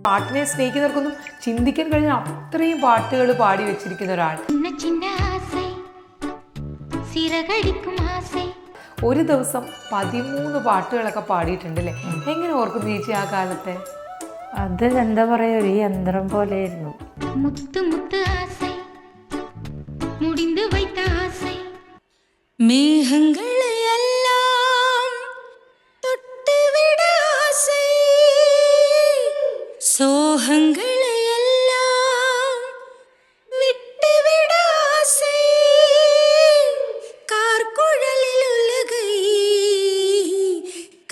പാട്ടിനെ സ്നേഹിക്കുന്നവർക്കൊന്നും ചിന്തിക്കാൻ കഴിഞ്ഞ അത്രയും പാട്ടുകൾ പാടി വെച്ചിരിക്കുന്ന ഒരാൾ. ഒരു ദിവസം 13 പാട്ടുകളൊക്കെ പാടിയിട്ടുണ്ട് അല്ലേ? എങ്ങനെ ഓർക്കും ചേച്ചി ആ കാലത്തെ? അത് എന്താ പറയാ, ഒരു യന്ത്രം പോലെയായിരുന്നു. മേഘങ്ങളെയെല്ലാം തൊട്ടുവിട ആസை, സോഹങ്ങളെയെല്ലാം വിട്ടുവിട ആസை, കാർക്കുഴലിൽ ഉലകை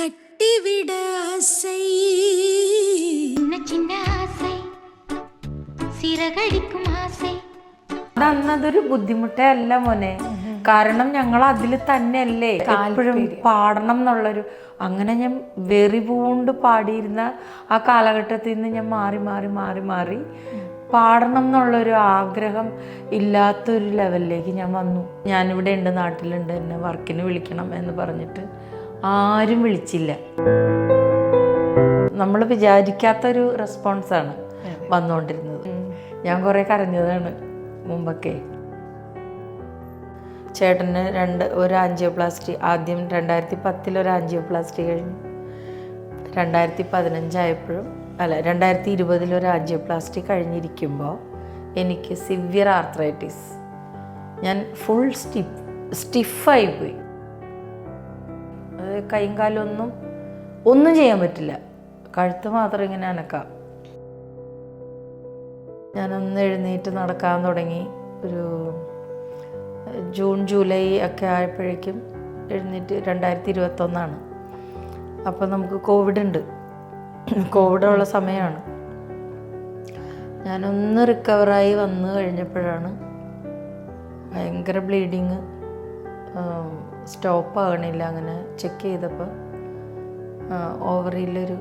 കട്ടിവിട ആസை, ചിന്ന ആസை സിറകടിക്കും ആസை. അന്നതൊരു ബുദ്ധിമുട്ടേ അല്ല മോനെ, കാരണം ഞങ്ങൾ അതിൽ തന്നെയല്ലേ എപ്പോഴും പാടണം എന്നുള്ളൊരു, അങ്ങനെ ഞാൻ വെറി പൂണ്ട് പാടിയിരുന്ന ആ കാലഘട്ടത്തിൽ നിന്ന് ഞാൻ മാറി മാറി മാറി മാറി പാടണം എന്നുള്ളൊരു ആഗ്രഹം ഇല്ലാത്തൊരു ലെവലിലേക്ക് ഞാൻ വന്നു. ഞാനിവിടെ ഉണ്ട്, നാട്ടിലുണ്ട്, എന്നെ വർക്കിന് വിളിക്കണം എന്ന് പറഞ്ഞിട്ട് ആരും വിളിച്ചില്ല. നമ്മൾ വിചാരിക്കാത്തൊരു റെസ്പോൺസാണ് വന്നുകൊണ്ടിരുന്നത്. ഞാൻ കുറേ കരഞ്ഞതാണ് മുമ്പൊക്കെ. ചേട്ടന് ഒരു ആൻജിയോപ്ലാസ്റ്റി, ആദ്യം 2010 ഒരു ആൻജിയോപ്ലാസ്റ്റി കഴിഞ്ഞു. 2015 2020 ഒരു ആൻജിയോപ്ലാസ്റ്റി കഴിഞ്ഞിരിക്കുമ്പോൾ എനിക്ക് സിവിയർ ആർത്രൈറ്റിസ്. ഞാൻ ഫുൾ സ്റ്റിഫായി പോയി. അത് കൈയും കാലും ഒന്നും ചെയ്യാൻ പറ്റില്ല, കഴുത്ത് മാത്രം ഇങ്ങനെ അനക്കാം. ഞാനൊന്ന് എഴുന്നേറ്റ് നടക്കാൻ തുടങ്ങി. ഒരു ജൂൺ ജൂലൈ ഒക്കെ ആയപ്പോഴേക്കും എഴുന്നേറ്റ് 2021 അപ്പോൾ നമുക്ക് കോവിഡുള്ള സമയമാണ്. ഞാനൊന്ന് റിക്കവറായി വന്നു കഴിഞ്ഞപ്പോഴാണ് ഭയങ്കര ബ്ലീഡിങ്, സ്റ്റോപ്പ് ആകണില്ല. അങ്ങനെ ചെക്ക് ചെയ്തപ്പോൾ ഓവറിയിലൊരു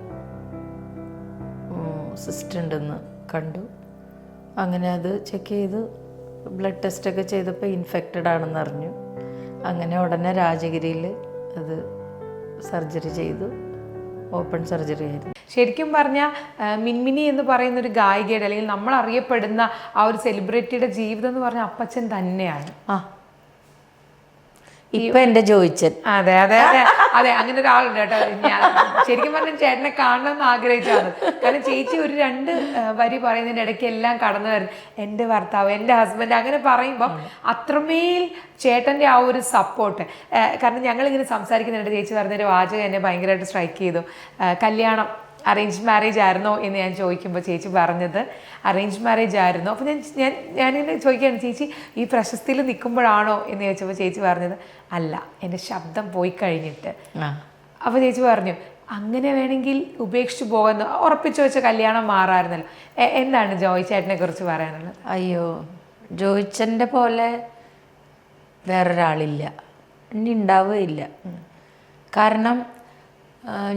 സിസ്റ്റ് ഉണ്ടെന്ന് കണ്ടു. അങ്ങനെ അത് ചെക്ക് ചെയ്ത് ബ്ലഡ് ടെസ്റ്റൊക്കെ ചെയ്തപ്പോൾ ഇൻഫെക്റ്റഡ് ആണെന്ന് അറിഞ്ഞു. അങ്ങനെ ഉടനെ രാജഗിരിയിൽ അത് സർജറി ചെയ്തു. ഓപ്പൺ സർജറി ആയിരുന്നു. ശരിക്കും പറഞ്ഞാൽ മിൻമിനി എന്ന് പറയുന്ന ഒരു ഗായികയുടെ, അല്ലെങ്കിൽ നമ്മൾ അറിയപ്പെടുന്ന ആ ഒരു സെലിബ്രിറ്റിയുടെ ജീവിതം എന്ന് പറഞ്ഞാൽ അപ്പച്ചൻ തന്നെയാണ്. ഇപ്പൊ എൻ്റെ ജോയിച്ചൻ. അതെ അതെ അതെ അതെ, അങ്ങനെ ഒരാളുണ്ട് കേട്ടോ. ഞാൻ ശരിക്കും പറഞ്ഞാൽ ചേട്ടനെ കാണണമെന്ന് ആഗ്രഹിച്ചാണ്. കാരണം ചേച്ചി ഒരു 2 വരി പറയുന്നതിൻ്റെ ഇടയ്ക്ക് എല്ലാം കടന്നു വരും, എൻ്റെ ഭർത്താവ്, എൻ്റെ ഹസ്ബൻഡ്, അങ്ങനെ പറയുമ്പം അത്രമേൽ ചേട്ടൻ്റെ ആ ഒരു സപ്പോർട്ട്. കാരണം ഞങ്ങളിങ്ങനെ സംസാരിക്കുന്നുണ്ട്, ചേച്ചി പറഞ്ഞൊരു വാചകം എന്നെ ഭയങ്കരമായിട്ട് സ്ട്രൈക്ക് ചെയ്തു. കല്യാണം അറേഞ്ച് മാരേജ് ആയിരുന്നോ എന്ന് ഞാൻ ചോദിക്കുമ്പോൾ ചേച്ചി പറഞ്ഞത് അറേഞ്ച് മാരേജ് ആയിരുന്നു. അപ്പോൾ ഞാനിങ്ങനെ ചോദിക്കുകയാണ്, ചേച്ചി ഈ പ്രശസ്തിയിൽ നിൽക്കുമ്പോഴാണോ എന്ന് ചോദിച്ചപ്പോൾ ചേച്ചി പറഞ്ഞത് അല്ല, എൻ്റെ ശബ്ദം പോയി കഴിഞ്ഞിട്ട്. അപ്പോൾ ചേച്ചി പറഞ്ഞു, അങ്ങനെ വേണമെങ്കിൽ ഉപേക്ഷിച്ച് പോകുന്ന ഉറപ്പിച്ചു വെച്ച കല്യാണം മാറാമായിരുന്നല്ലോ. എന്താണ് ജോയ് ചേട്ടനെ കുറിച്ച് പറയാനുള്ളത്? അയ്യോ, ജോയിച്ചൻ്റെ പോലെ വേറൊരാളില്ല, ഇനി ഉണ്ടാവുകയില്ല. കാരണം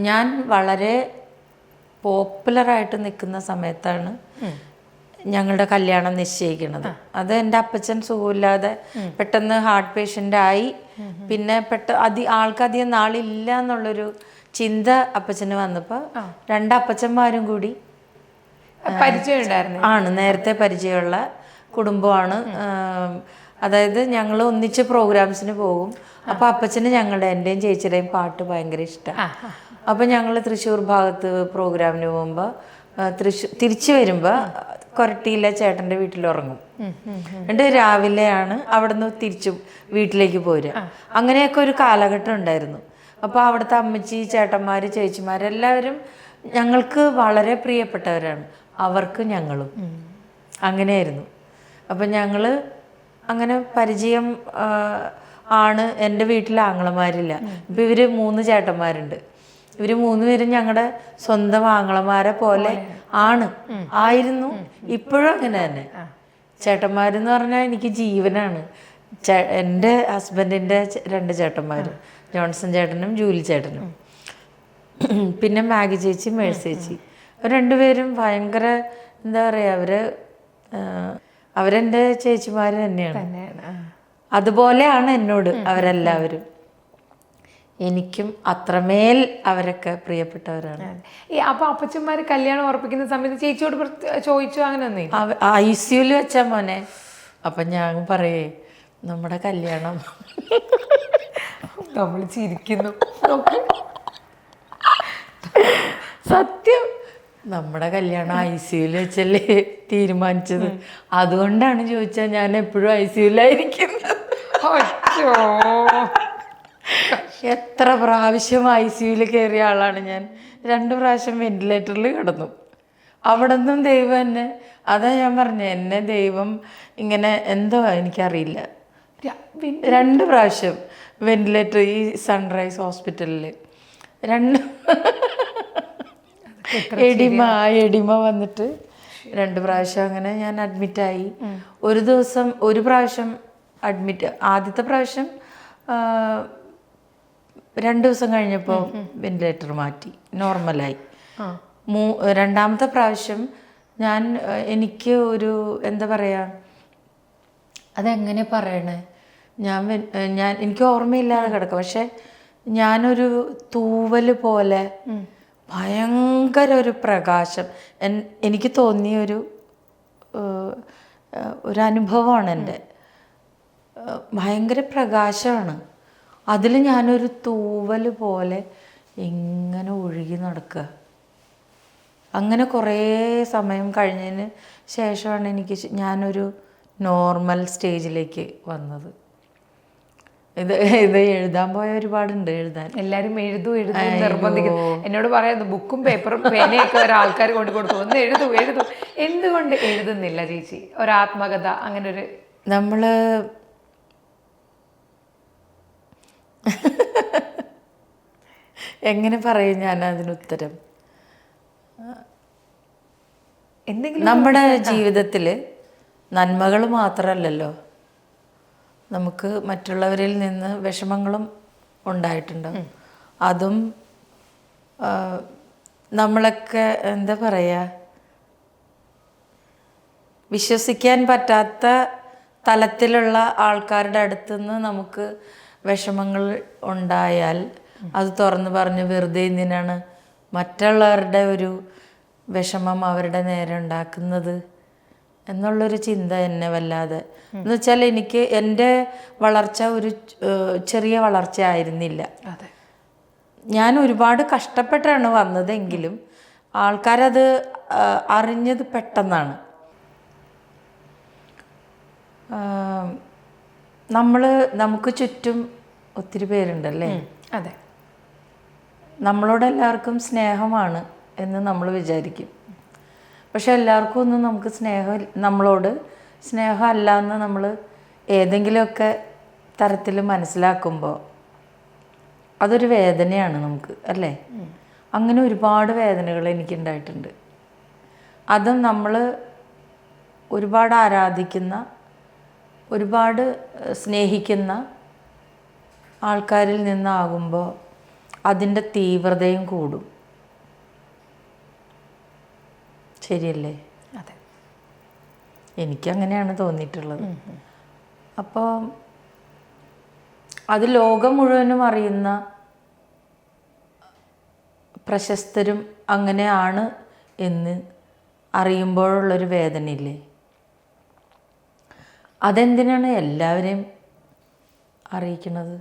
ഞാൻ വളരെ പോപ്പുലറായിട്ട് നിൽക്കുന്ന സമയത്താണ് ഞങ്ങളുടെ കല്യാണം നിശ്ചയിക്കുന്നത്. അത് എൻ്റെ അപ്പച്ചൻ സുഖമില്ലാതെ പെട്ടെന്ന് ഹാർട്ട് പേഷ്യൻ്റ് ആയി. പിന്നെ ആൾക്കധികം നാളില്ല എന്നുള്ളൊരു ചിന്ത അപ്പച്ചന് വന്നപ്പോൾ 2 അപ്പച്ചന്മാരും കൂടി പരിചയമുണ്ടായിരുന്നു. നേരത്തെ പരിചയമുള്ള കുടുംബമാണ്. അതായത് ഞങ്ങൾ ഒന്നിച്ച് പ്രോഗ്രാംസിന് പോകും. അപ്പോൾ അപ്പച്ചന് എൻ്റെയും ചേച്ചിയുടെയും പാട്ട് ഭയങ്കര ഇഷ്ടമാണ്. അപ്പം ഞങ്ങൾ തൃശ്ശൂർ ഭാഗത്ത് പ്രോഗ്രാമിന് പോകുമ്പോൾ തിരിച്ചു വരുമ്പോൾ കൊരട്ടിയിലെ ചേട്ടൻ്റെ വീട്ടിലുറങ്ങും. എന്നിട്ട് രാവിലെയാണ് അവിടെ നിന്ന് തിരിച്ചു വീട്ടിലേക്ക് പോരുക. അങ്ങനെയൊക്കെ ഒരു കാലഘട്ടം ഉണ്ടായിരുന്നു. അപ്പോൾ അവിടുത്തെ അമ്മച്ചി, ചേട്ടന്മാർ, ചേച്ചിമാരെല്ലാവരും ഞങ്ങൾക്ക് വളരെ പ്രിയപ്പെട്ടവരാണ്. അവർക്ക് ഞങ്ങളും അങ്ങനെയായിരുന്നു. അപ്പം ഞങ്ങൾ അങ്ങനെ പരിചയം ആണ്. എൻ്റെ വീട്ടിൽ ആങ്ങളമാരില്ല. ഇപ്പം ഇവർ 3 ചേട്ടന്മാരുണ്ട്. ഇവർ 3 പേരും ഞങ്ങളുടെ സ്വന്തം ആങ്ങളമാരെ പോലെ ആയിരുന്നു. ഇപ്പോഴും അങ്ങനെ തന്നെ. ചേട്ടന്മാരെന്ന് പറഞ്ഞാൽ എനിക്ക് ജീവനാണ്. എൻ്റെ ഹസ്ബൻഡിൻ്റെ 2 ചേട്ടന്മാർ, ജോൺസൺ ചേട്ടനും ജൂലി ചേട്ടനും, പിന്നെ മാഗി ചേച്ചി, മേഴ്സി ചേച്ചി. 2 പേരും ഭയങ്കര എന്താ പറയുക, അവരെൻ്റെ ചേച്ചിമാർ തന്നെയാണ്. അതുപോലെയാണ് എന്നോട് അവരെല്ലാവരും. എനിക്കും അത്രമേൽ അവരൊക്കെ പ്രിയപ്പെട്ടവരാണ്. അപ്പൊ അപ്പച്ചന്മാര് കല്യാണം ഉറപ്പിക്കുന്ന സമയത്ത് ചേച്ചിയോട് ചോദിച്ചു അങ്ങനെയൊന്നും? ICUല് വെച്ചാ മോനെ. അപ്പം ഞാൻ പറയേ നമ്മുടെ കല്യാണം നമ്മൾ ചിരിക്കുന്നു. സത്യം, നമ്മുടെ കല്യാണം ICUല് വെച്ചല്ലേ തീരുമാനിച്ചത്. അതുകൊണ്ടാണ് ചോദിച്ചാൽ ഞാൻ എപ്പോഴും ICUലായിരിക്കുന്നത്. എത്ര പ്രാവശ്യം ICUല് കയറിയ ആളാണ് ഞാൻ. 2 പ്രാവശ്യം വെന്റിലേറ്ററിൽ കിടന്നു. അവിടെ നിന്നും ദൈവം എന്നെ, അതാ ഞാൻ പറഞ്ഞ, എന്നെ ദൈവം ഇങ്ങനെ എന്തോ എനിക്കറിയില്ല, 2 പ്രാവശ്യം വെന്റിലേറ്റർ ഈ സൺറൈസ് ഹോസ്പിറ്റലിൽ 2 എഡിമ വന്നിട്ട് 2 പ്രാവശ്യം അങ്ങനെ ഞാൻ അഡ്മിറ്റായി. ഒരു ദിവസം ഒരു പ്രാവശ്യം അഡ്മിറ്റ്, ആദ്യത്തെ പ്രാവശ്യം 2 ദിവസം കഴിഞ്ഞപ്പോൾ വെന്റിലേറ്റർ മാറ്റി, നോർമലായി. രണ്ടാമത്തെ പ്രാവശ്യം എനിക്ക് ഒരു എന്താ പറയുക, അതെങ്ങനെ പറയണേ, എനിക്ക് ഓർമ്മയില്ലാതെ കിടക്കുക. പക്ഷെ ഞാനൊരു തൂവൽ പോലെ ഭയങ്കര ഒരു പ്രകാശം എനിക്ക് തോന്നിയൊരു അനുഭവമാണ് എൻ്റെ. ഭയങ്കര പ്രകാശമാണ്. അതിൽ ഞാനൊരു തൂവൽ പോലെ ഇങ്ങനെ ഒഴുകി നടക്കുക. അങ്ങനെ കുറേ സമയം കഴിഞ്ഞതിന് ശേഷമാണ് ഞാനൊരു നോർമൽ സ്റ്റേജിലേക്ക് വന്നത്. ഇത് എഴുതാൻ പോയ ഒരുപാടുണ്ട് എഴുതാൻ. എല്ലാരും എഴുതും നിർബന്ധിക്കുന്നു. എന്നോട് പറയുന്നു ബുക്കും പേപ്പറും പേനയൊക്കെ ഒരാൾക്കാർ കൊണ്ട് കൊടുത്തു, ഒന്ന് എഴുതും. എന്തുകൊണ്ട് എഴുതുന്നില്ല ചേച്ചി? ഒരാത്മകഥ അങ്ങനെ ഒരു നമ്മള് എങ്ങനെ പറയും ഞാൻ അതിനുത്തരം? എന്തെങ്കിലും നമ്മുടെ ജീവിതത്തിൽ നന്മകൾ മാത്രമല്ലല്ലോ, നമുക്ക് മറ്റുള്ളവരിൽ നിന്ന് വിഷമങ്ങളും ഉണ്ടായിട്ടുണ്ടാവും. അതും നമ്മളൊക്കെ എന്താ പറയുക, വിശ്വസിക്കാൻ പറ്റാത്ത തലത്തിലുള്ള ആൾക്കാരുടെ അടുത്തുനിന്ന് നമുക്ക് വിഷമങ്ങൾ ഉണ്ടായാൽ അത് തുറന്ന് പറഞ്ഞ് വെറുതെ എന്തിനാണ് മറ്റുള്ളവരുടെ ഒരു വിഷമം അവരുടെ നേരെ ഉണ്ടാക്കുന്നത് എന്നുള്ളൊരു ചിന്ത എന്നെ വല്ലാതെ, എന്ന് വെച്ചാൽ എനിക്ക് എൻ്റെ വളർച്ച ഒരു ചെറിയ വളർച്ച ആയിരുന്നില്ല. ഞാൻ ഒരുപാട് കഷ്ടപ്പെട്ടാണ് വന്നതെങ്കിലും ആൾക്കാരത് അറിഞ്ഞത് പെട്ടെന്നാണ്. നമുക്ക് ചുറ്റും ഒത്തിരി പേരുണ്ടല്ലേ. അതെ, നമ്മളോട് എല്ലാവർക്കും സ്നേഹമാണ് എന്ന് നമ്മൾ വിചാരിക്കും. പക്ഷെ എല്ലാവർക്കും ഒന്നും നമുക്ക് നമ്മളോട് സ്നേഹമല്ല എന്ന് നമ്മൾ ഏതെങ്കിലുമൊക്കെ തരത്തിൽ മനസ്സിലാക്കുമ്പോൾ അതൊരു വേദനയാണ് നമുക്ക്, അല്ലേ? അങ്ങനെ ഒരുപാട് വേദനകൾ എനിക്കുണ്ടായിട്ടുണ്ട്. അതും നമ്മൾ ഒരുപാട് ആരാധിക്കുന്ന, ഒരുപാട് സ്നേഹിക്കുന്ന ആൾക്കാരിൽ നിന്നാകുമ്പോൾ അതിൻ്റെ തീവ്രതയും കൂടും. ശരിയല്ലേ? അതെ, എനിക്കങ്ങനെയാണ് തോന്നിയിട്ടുള്ളത്. അപ്പോൾ അത് ലോകം മുഴുവനും അറിയുന്ന പ്രശസ്തരും അങ്ങനെയാണ് എന്ന് അറിയുമ്പോഴുള്ളൊരു വേദനയില്ലേ, അതെന്തിനാണ് എല്ലാവരെയും അറിയിക്കുന്നത്?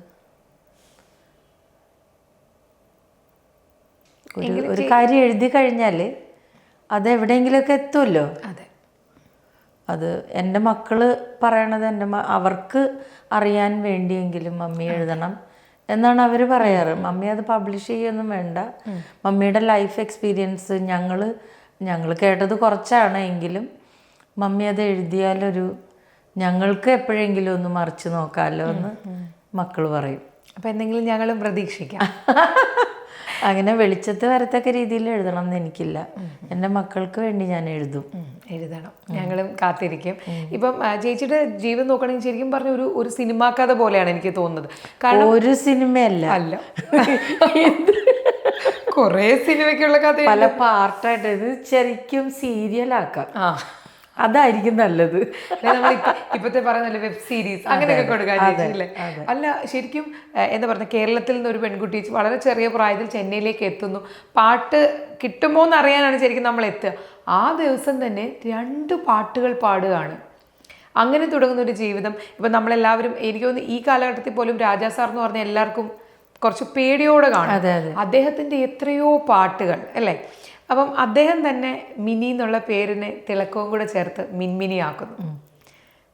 ഒരു കാര്യം എഴുതി കഴിഞ്ഞാൽ അത് എവിടെയെങ്കിലുമൊക്കെ എത്തുമല്ലോ. അതെ, അത് എൻ്റെ മക്കൾ പറയണത് അവർക്ക് അറിയാൻ വേണ്ടിയെങ്കിലും മമ്മി എഴുതണം എന്നാണ് അവർ പറയാറ്. മമ്മി അത് പബ്ലിഷ് ചെയ്യൊന്നും വേണ്ട, മമ്മിയുടെ ലൈഫ് എക്സ്പീരിയൻസ് ഞങ്ങൾ കേട്ടത് കുറച്ചാണ് എങ്കിലും മമ്മി അത് എഴുതിയാലൊരു ഞങ്ങൾക്ക് എപ്പോഴെങ്കിലും ഒന്ന് മറിച്ച് നോക്കാമല്ലോ എന്ന് മക്കൾ പറയും. അപ്പം എന്തെങ്കിലും ഞങ്ങളും പ്രതീക്ഷിക്കാം. അങ്ങനെ വെളിച്ചത്ത് വരത്തക്ക രീതിയിൽ എഴുതണം എന്ന് എനിക്കില്ല. എൻ്റെ മക്കൾക്ക് വേണ്ടി ഞാൻ എഴുതണം, ഞങ്ങളും കാത്തിരിക്കും. ഇപ്പം ചേച്ചിയുടെ ജീവിതം നോക്കണമെങ്കിൽ ശരിക്കും പറഞ്ഞ ഒരു സിനിമാ കഥ പോലെയാണ് എനിക്ക് തോന്നുന്നത്. കാരണം ഒരു സിനിമയല്ല, കുറേ സിനിമയ്ക്കുള്ള കഥ പല പാർട്ടായിട്ട് ഇത് ശരിക്കും സീരിയലാക്കാം. അതായിരിക്കും നല്ലത്. നമ്മൾ ഇപ്പോഴത്തെ പറയുന്നല്ലേ വെബ് സീരീസ് അങ്ങനെയൊക്കെ കൊടുക്കാൻ ചേച്ചില്ലേ? അല്ല ശരിക്കും എന്താ പറയുക, കേരളത്തിൽ നിന്ന് ഒരു പെൺകുട്ടി വളരെ ചെറിയ പ്രായത്തിൽ ചെന്നൈയിലേക്ക് എത്തുന്നു, പാട്ട് കിട്ടുമോ എന്ന് അറിയാനാണ് ശരിക്കും നമ്മൾ എത്തുക. ആ ദിവസം തന്നെ 2 പാട്ടുകൾ പാടുകയാണ്. അങ്ങനെ തുടങ്ങുന്ന ഒരു ജീവിതം. ഇപ്പം നമ്മളെല്ലാവരും എനിക്ക് തോന്നുന്നു ഈ കാലഘട്ടത്തിൽ പോലും രാജാ സാർ എന്ന് പറഞ്ഞാൽ എല്ലാവർക്കും കുറച്ച് പേടിയോടെ കാണും. അദ്ദേഹത്തിൻ്റെ എത്രയോ പാട്ടുകൾ അല്ലേ. അപ്പം അദ്ദേഹം തന്നെ മിനി എന്നുള്ള പേരിന് തിളക്കവും കൂടെ ചേർത്ത് മിൻമിനി ആക്കുന്നു.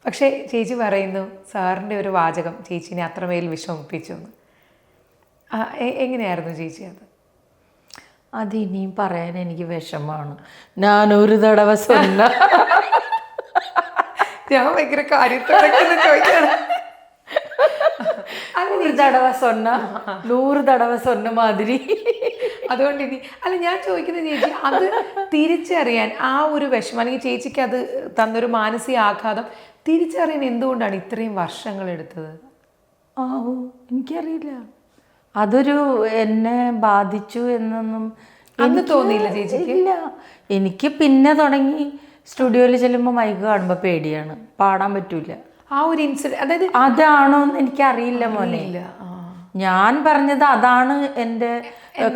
പക്ഷേ ചേച്ചി പറയുന്നു സാറിൻ്റെ ഒരു വാചകം ചേച്ചിനെ അത്രമേൽ വിഷമിപ്പിച്ചു എന്ന്. എങ്ങനെയായിരുന്നു ചേച്ചി അത്? അതിനിയും പറയാൻ എനിക്ക് വിഷമമാണ്. ഞാനൊരു തടവ സ്വന്ന ഞാൻ ഭയങ്കര കാര്യത്തോടെ ചോദിക്കണം. ഒരു തടവ സ്വന്ന 100 തടവ സ്വന്ന മാതിരി. അതുകൊണ്ട് ഇനി അല്ല ഞാൻ ചോദിക്കുന്നത് ചേച്ചി, അത് തിരിച്ചറിയാൻ ആ ഒരു വിഷമം അല്ലെങ്കിൽ ചേച്ചിക്ക് അത് തന്നൊരു മാനസിക ആഘാതം തിരിച്ചറിയാൻ എന്തുകൊണ്ടാണ് ഇത്രയും വർഷങ്ങൾ എടുത്തത്? എനിക്കറിയില്ല. അതൊരു എന്നെ ബാധിച്ചു എന്നൊന്നും അന്ന് തോന്നിയില്ല ചേച്ചിക്ക്? ഇല്ല. എനിക്ക് പിന്നെ തുടങ്ങി സ്റ്റുഡിയോയിൽ ചെല്ലുമ്പോൾ മൈക്ക് കാണുമ്പോൾ പേടിയാണ്, പാടാൻ പറ്റൂല. ആ ഒരു ഇൻസിഡന്റ് അതായത് അതാണോ എന്ന് എനിക്കറിയില്ല മോനെ. ഞാൻ പറഞ്ഞത് അതാണ് എൻ്റെ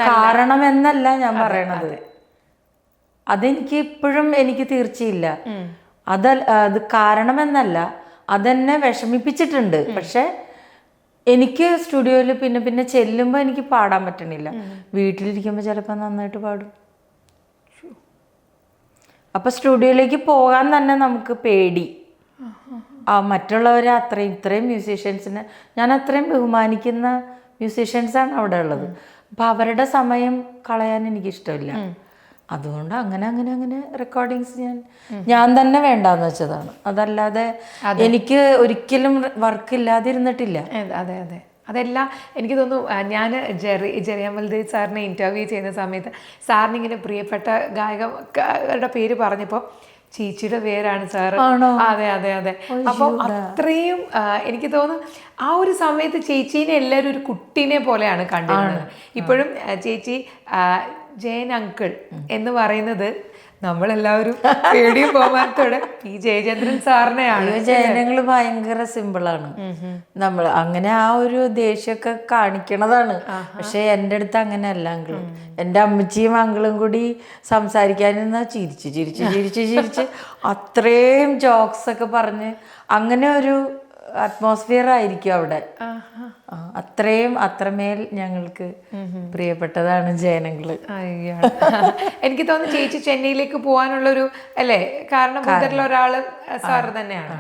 കാരണം എന്നല്ല ഞാൻ പറയണത്. അതെനിക്ക് ഇപ്പോഴും എനിക്ക് തീർച്ചയില്ല. അത് കാരണമെന്നല്ല, അതെന്നെ വിഷമിപ്പിച്ചിട്ടുണ്ട്. പക്ഷെ എനിക്ക് സ്റ്റുഡിയോയിൽ പിന്നെ പിന്നെ ചെല്ലുമ്പോൾ എനിക്ക് പാടാൻ പറ്റണില്ല. വീട്ടിലിരിക്കുമ്പോൾ ചിലപ്പോൾ നന്നായിട്ട് പാടും. അപ്പം സ്റ്റുഡിയോയിലേക്ക് പോകാൻ തന്നെ നമുക്ക് പേടി. മറ്റുള്ളവരെ ഇത്രയും മ്യൂസീഷ്യൻസിനെ ഞാൻ അത്രയും ബഹുമാനിക്കുന്ന മ്യൂസീഷ്യൻസാണ് അവിടെ ഉള്ളത്. അപ്പം അവരുടെ സമയം കളയാൻ എനിക്കിഷ്ടമില്ല. അതുകൊണ്ട് അങ്ങനെ റെക്കോർഡിങ്സ് ഞാൻ തന്നെ വേണ്ടാന്ന് വെച്ചതാണ്. അതല്ലാതെ എനിക്ക് ഒരിക്കലും വർക്ക് ഇല്ലാതിരുന്നിട്ടില്ല. അതെ അതെ അതെല്ലാം എനിക്ക് തോന്നുന്നു. ഞാൻ ജെറിയാമൽദേവ് സാറിനെ ഇൻ്റർവ്യൂ ചെയ്യുന്ന സമയത്ത് സാറിന് ഇങ്ങനെ പ്രിയപ്പെട്ട ഗായകരുടെ പേര് പറഞ്ഞപ്പോൾ ചേച്ചിയുടെ പേരാണ് സാർ. അതെ അതെ അതെ. അപ്പോൾ അത്രയും എനിക്ക് തോന്നുന്നു ആ ഒരു സമയത്ത് ചേച്ചീനെ എല്ലാവരും ഒരു കുട്ടീനെ പോലെയാണ് കണ്ടിരുന്നത്. ഇപ്പോഴും ചേച്ചി ജയൻ അങ്കിൾ എന്ന് പറയുന്നത് നമ്മളെല്ലാവരും പേടിയും ബഹുമാനത്തോടെ പി ജയചന്ദ്രൻ സാറിനെയാണ്. ജയനങ്ങൾ ഭയങ്കര സിമ്പിളാണ്. നമ്മൾ അങ്ങനെ ആ ഒരു ദേഷ്യമൊക്കെ കാണിക്കണതാണ്. പക്ഷെ എൻ്റെ അടുത്ത് അങ്ങനെയല്ല അങ്കിളും. എൻ്റെ അമ്മച്ചിയും അങ്കിളും കൂടി സംസാരിക്കാനിരുന്ന ചിരിച്ച് അത്രയും ജോക്സ് ഒക്കെ പറഞ്ഞ് അങ്ങനെ ഒരു അറ്റ്മോസ്ഫിയർ ആയിരിക്കും അവിടെ. അത്രമേൽ ഞങ്ങൾക്ക് പ്രിയപ്പെട്ടതാണ് ജയനങ്ങള്. എനിക്ക് തോന്നുന്നു ചേച്ചി ചെന്നൈയിലേക്ക് പോകാനുള്ളൊരു അല്ലേ കാരണം കൂട്ടത്തിലുള്ള ഒരാള് സാറ് തന്നെയാണ്.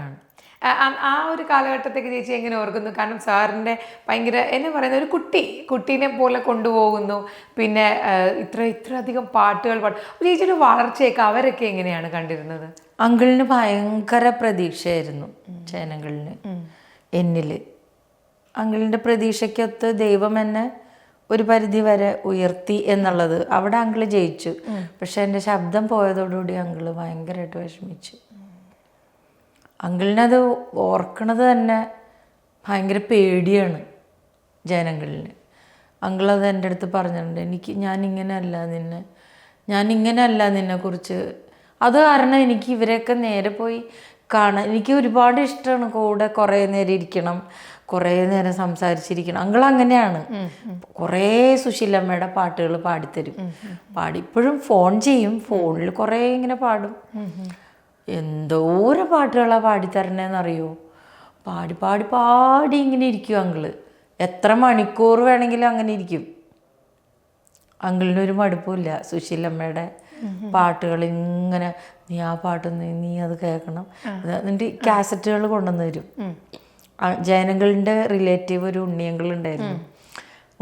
ആ ഒരു കാലഘട്ടത്തേക്ക് ചേച്ചി എങ്ങനെ ഓർക്കുന്നു? കാരണം സാറിൻ്റെ ഭയങ്കര എന്നെ പറയുന്ന ഒരു കുട്ടീനെ പോലെ കൊണ്ടുപോകുന്നു. പിന്നെ ഇത്ര അധികം പാട്ടുകൾ പാടും. ചേച്ചിയുടെ വളർച്ചയൊക്കെ അവരൊക്കെ എങ്ങനെയാണ് കണ്ടിരുന്നത്? അങ്കിളിന് ഭയങ്കര പ്രതീക്ഷയായിരുന്നു ചേനങ്കളിന് എന്നിൽ. അങ്കിളിൻ്റെ പ്രതീക്ഷയ്ക്കൊത്ത് ദൈവം എന്നെ ഒരു പരിധി വരെ ഉയർത്തി എന്നുള്ളത്. അവിടെ അങ്കിള് ജയിച്ചു. പക്ഷെ എൻ്റെ ശബ്ദം പോയതോടുകൂടി അങ്കിള് ഭയങ്കരമായിട്ട് വിഷമിച്ചു. അങ്കിളിനത് ഓർക്കണത് തന്നെ ഭയങ്കര പേടിയാണ് ജനങ്ങളിന്. അങ്കിളത് എൻ്റെ അടുത്ത് പറഞ്ഞിട്ടുണ്ട്, ഞാനിങ്ങനെയല്ല നിന്നെക്കുറിച്ച്. അത് കാരണം എനിക്ക് ഇവരെയൊക്കെ നേരെ പോയി കാണാൻ എനിക്ക് ഒരുപാട് ഇഷ്ടമാണ്. കൂടെ കുറേ നേരം ഇരിക്കണം, കുറേ നേരം സംസാരിച്ചിരിക്കണം. അങ്കിൾ അങ്ങനെയാണ്. കുറേ സുശീലമ്മയുടെ പാട്ടുകൾ പാടിത്തരും. ഇപ്പോഴും ഫോൺ ചെയ്യും, ഫോണിൽ കുറേ ഇങ്ങനെ പാടും. എന്തോരം പാട്ടുകളാണ് പാടിത്തരണേന്നറിയോ. പാടി ഇങ്ങനെ ഇരിക്കും അങ്കിള്. എത്ര മണിക്കൂർ വേണമെങ്കിലും അങ്ങനെ ഇരിക്കും. അങ്കിളിനൊരു മടുപ്പില്ല. സുശീലമ്മയുടെ പാട്ടുകൾ ഇങ്ങനെ നീ ആ പാട്ടൊന്ന് നീ അത് കേൾക്കണം. എന്നിട്ട് കാസറ്റുകൾ കൊണ്ടുവന്ന് തരും. ജയനങ്കളിൻ്റെ റിലേറ്റീവ് ഒരു ഉണ്ണിയങ്കിൾ ഉണ്ടായിരുന്നു.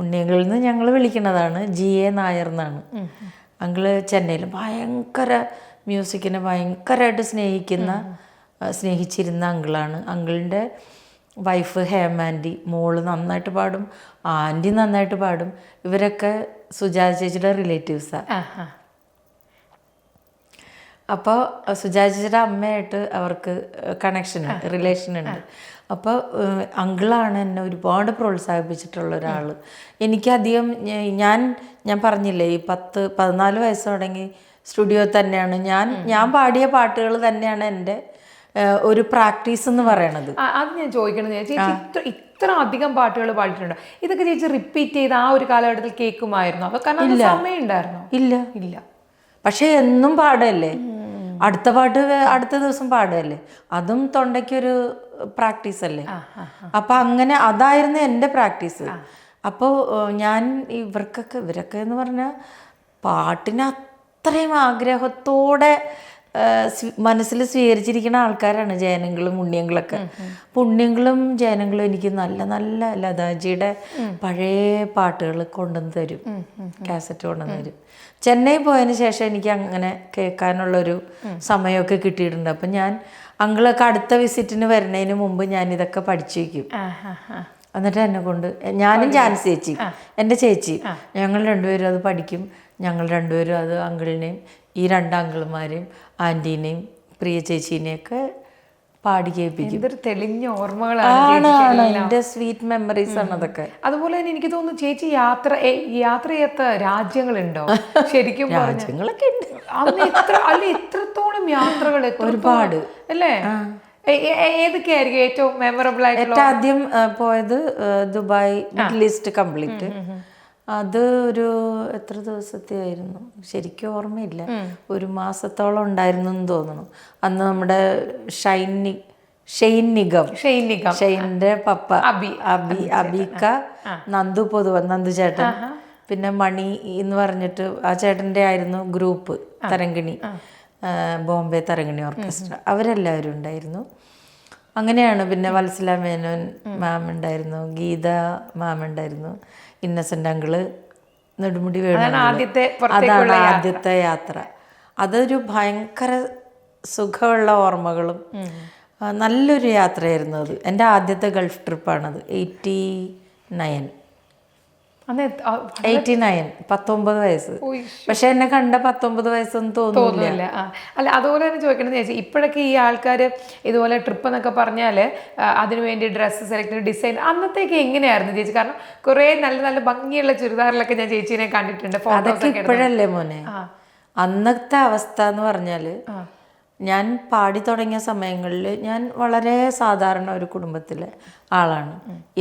ഉണ്ണിയങ്കിളിൽ നിന്ന് ഞങ്ങൾ വിളിക്കുന്നതാണ് GA നായർ എന്നാണ്. അങ്കിള് ചെന്നൈയിൽ ഭയങ്കര മ്യൂസിക്കിനെ ഭയങ്കരമായിട്ട് സ്നേഹിച്ചിരുന്ന അങ്കിളാണ്. അങ്കിളിൻ്റെ വൈഫ് ഹേമാൻറ്റി, മോള് നന്നായിട്ട് പാടും, ആൻറ്റി നന്നായിട്ട് പാടും. ഇവരൊക്കെ സുജാത ചേച്ചിയുടെ റിലേറ്റീവ്സാണ്. അപ്പോൾ സുജാത ചേച്ചിയുടെ അമ്മയായിട്ട് അവർക്ക് റിലേഷനുണ്ട്. അപ്പോൾ അങ്കിളാണ് എന്നെ ഒരുപാട് പ്രോത്സാഹിപ്പിച്ചിട്ടുള്ള ഒരാൾ. എനിക്കധികം ഞാൻ പറഞ്ഞില്ലേ, ഈ 14 വയസ്സ് തുടങ്ങി സ്റ്റുഡിയോ തന്നെയാണ്. ഞാൻ പാടിയ പാട്ടുകൾ തന്നെയാണ് എൻ്റെ ഒരു പ്രാക്ടീസ് എന്ന് പറയണത്. അത് ഞാൻ ചോദിക്കണമെന്ന് ചേച്ചി, ഇത്ര അധികം പാട്ടുകൾ പാടിയിട്ടുണ്ടോ? ഇതൊക്കെ ചേച്ചി റിപ്പീറ്റ് ചെയ്ത് ആ ഒരു കാലഘട്ടത്തിൽ കേൾക്കുമായിരുന്നു? അതോ കാരണം സമയം ഉണ്ടായിരുന്നോ? ഇല്ല. പക്ഷെ എന്നും പാടല്ലേ, അടുത്ത പാട്ട് അടുത്ത ദിവസം പാടുകയല്ലേ, അതും തൊണ്ടയ്ക്കൊരു പ്രാക്ടീസ് അല്ലേ. അപ്പം അങ്ങനെ അതായിരുന്നു എൻ്റെ പ്രാക്ടീസ്. അപ്പോൾ ഞാൻ ഇവരൊക്കെ എന്ന് പറഞ്ഞാൽ പാട്ടിന് അത്രയും ആഗ്രഹത്തോടെ മനസ്സിൽ സ്വീകരിച്ചിരിക്കുന്ന ആൾക്കാരാണ് ജയനങ്ങളും ഉണ്ണിയങ്ങളൊക്കെ. അപ്പം ഉണ്ണിയങ്ങളും ജയനങ്ങളും എനിക്ക് നല്ല നല്ല ലതാജിയുടെ പഴയ പാട്ടുകൾ കൊണ്ടുവന്ന് തരും, കാസറ്റ് കൊണ്ടുവന്ന് തരും. ചെന്നൈ പോയതിന് ശേഷം എനിക്ക് അങ്ങനെ കേൾക്കാനുള്ളൊരു സമയമൊക്കെ കിട്ടിയിട്ടുണ്ട്. അപ്പം ഞാൻ അങ്കിളൊക്കെ അടുത്ത വിസിറ്റിന് വരുന്നതിന് മുമ്പ് ഞാനിതൊക്കെ പഠിച്ചു വയ്ക്കും. എന്നിട്ട് എന്നെ കൊണ്ട് ഞാനും ജാൻസി ചേച്ചി, എൻ്റെ ചേച്ചി, ഞങ്ങൾ രണ്ടുപേരും അത് പഠിക്കും. ഞങ്ങൾ രണ്ടുപേരും അത് അങ്കിളിനെയും ഈ രണ്ട് അങ്കിൾമാരെയും ആൻറ്റീനെയും പ്രിയ ചേച്ചീനെയൊക്കെ പാടി കേൾപ്പിക്കും. ഇതൊരു തെളിഞ്ഞ ഓർമ്മകളാണ്, എൻ്റെ സ്വീറ്റ് മെമ്മറീസ് ആണ് അതൊക്കെ. അതുപോലെ തന്നെ എനിക്ക് തോന്നുന്നു ചേച്ചി യാത്ര ചെയ്യാത്ത രാജ്യങ്ങളുണ്ടോ? ശരിക്കും രാജ്യങ്ങളൊക്കെ ഉണ്ട്. അന്ന് എത്രത്തോളം യാത്രകൾ, ഒരുപാട് അല്ലേ? ഏതൊക്കെയായിരിക്കും ഏറ്റവും മെമ്മറബിൾ ആയിട്ട്? ഏറ്റവും ആദ്യം പോയത് ദുബായ്, മിഡിൽ ഈസ്റ്റ് കംപ്ലീറ്റ്. അത് ഒരു എത്ര ദിവസത്തെ ആയിരുന്നു ശരിക്കും ഓർമ്മയില്ല, ഒരു മാസത്തോളം ഉണ്ടായിരുന്നു എന്ന് തോന്നുന്നു. അന്ന് നമ്മുടെ ഷെയ്ൻ്റെ പപ്പ അബീക്ക, നന്ദു ചേട്ടൻ, പിന്നെ മണി എന്ന് പറഞ്ഞിട്ട് ആ ചേട്ടൻ്റെ ആയിരുന്നു ഗ്രൂപ്പ് തരങ്കിണി, ബോംബെ തരങ്കിണി ഓർക്കസ്ട്ര, അവരെല്ലാവരും ഉണ്ടായിരുന്നു. അങ്ങനെയാണ്. പിന്നെ വത്സല മേനോൻ മാം ഉണ്ടായിരുന്നു, ഗീത മാം ഉണ്ടായിരുന്നു, ഇന്നസെൻ്റ് അങ്കിള്, നെടുമുടി വേണു. അതാണ് ആദ്യത്തെ യാത്ര. അതൊരു ഭയങ്കര സുഖമുള്ള ഓർമ്മകളും നല്ലൊരു യാത്രയായിരുന്നു അത്. എൻ്റെ ആദ്യത്തെ ഗൾഫ് ട്രിപ്പാണത്. 89 19 വയസ്സ്. പക്ഷെ എന്നെ കണ്ട 19 വയസ്സൊന്നും തോന്നുന്നില്ല. അല്ല, അതുപോലെ തന്നെ ചോദിക്കണമെന്ന് ചോദിച്ചാൽ ഇപ്പോഴൊക്കെ ഈ ആൾക്കാർ ഇതുപോലെ ട്രിപ്പ് എന്നൊക്കെ പറഞ്ഞാൽ അതിനുവേണ്ടി ഡ്രസ്സ് സെലക്ട് ഡിസൈൻ അന്നത്തേക്ക് എങ്ങനെയായിരുന്നു ചേച്ചി? കാരണം കുറേ നല്ല നല്ല ഭംഗിയുള്ള ചുരിദാറിലൊക്കെ ഞാൻ ചേച്ചീനെ കണ്ടിട്ടുണ്ട്. അതൊക്കെ ഇപ്പോഴല്ലേ മോനെ. അന്നത്തെ അവസ്ഥ എന്ന് പറഞ്ഞാൽ ഞാൻ പാടി തുടങ്ങിയ സമയങ്ങളിൽ ഞാൻ വളരെ സാധാരണ ഒരു കുടുംബത്തിലെ ആളാണ്.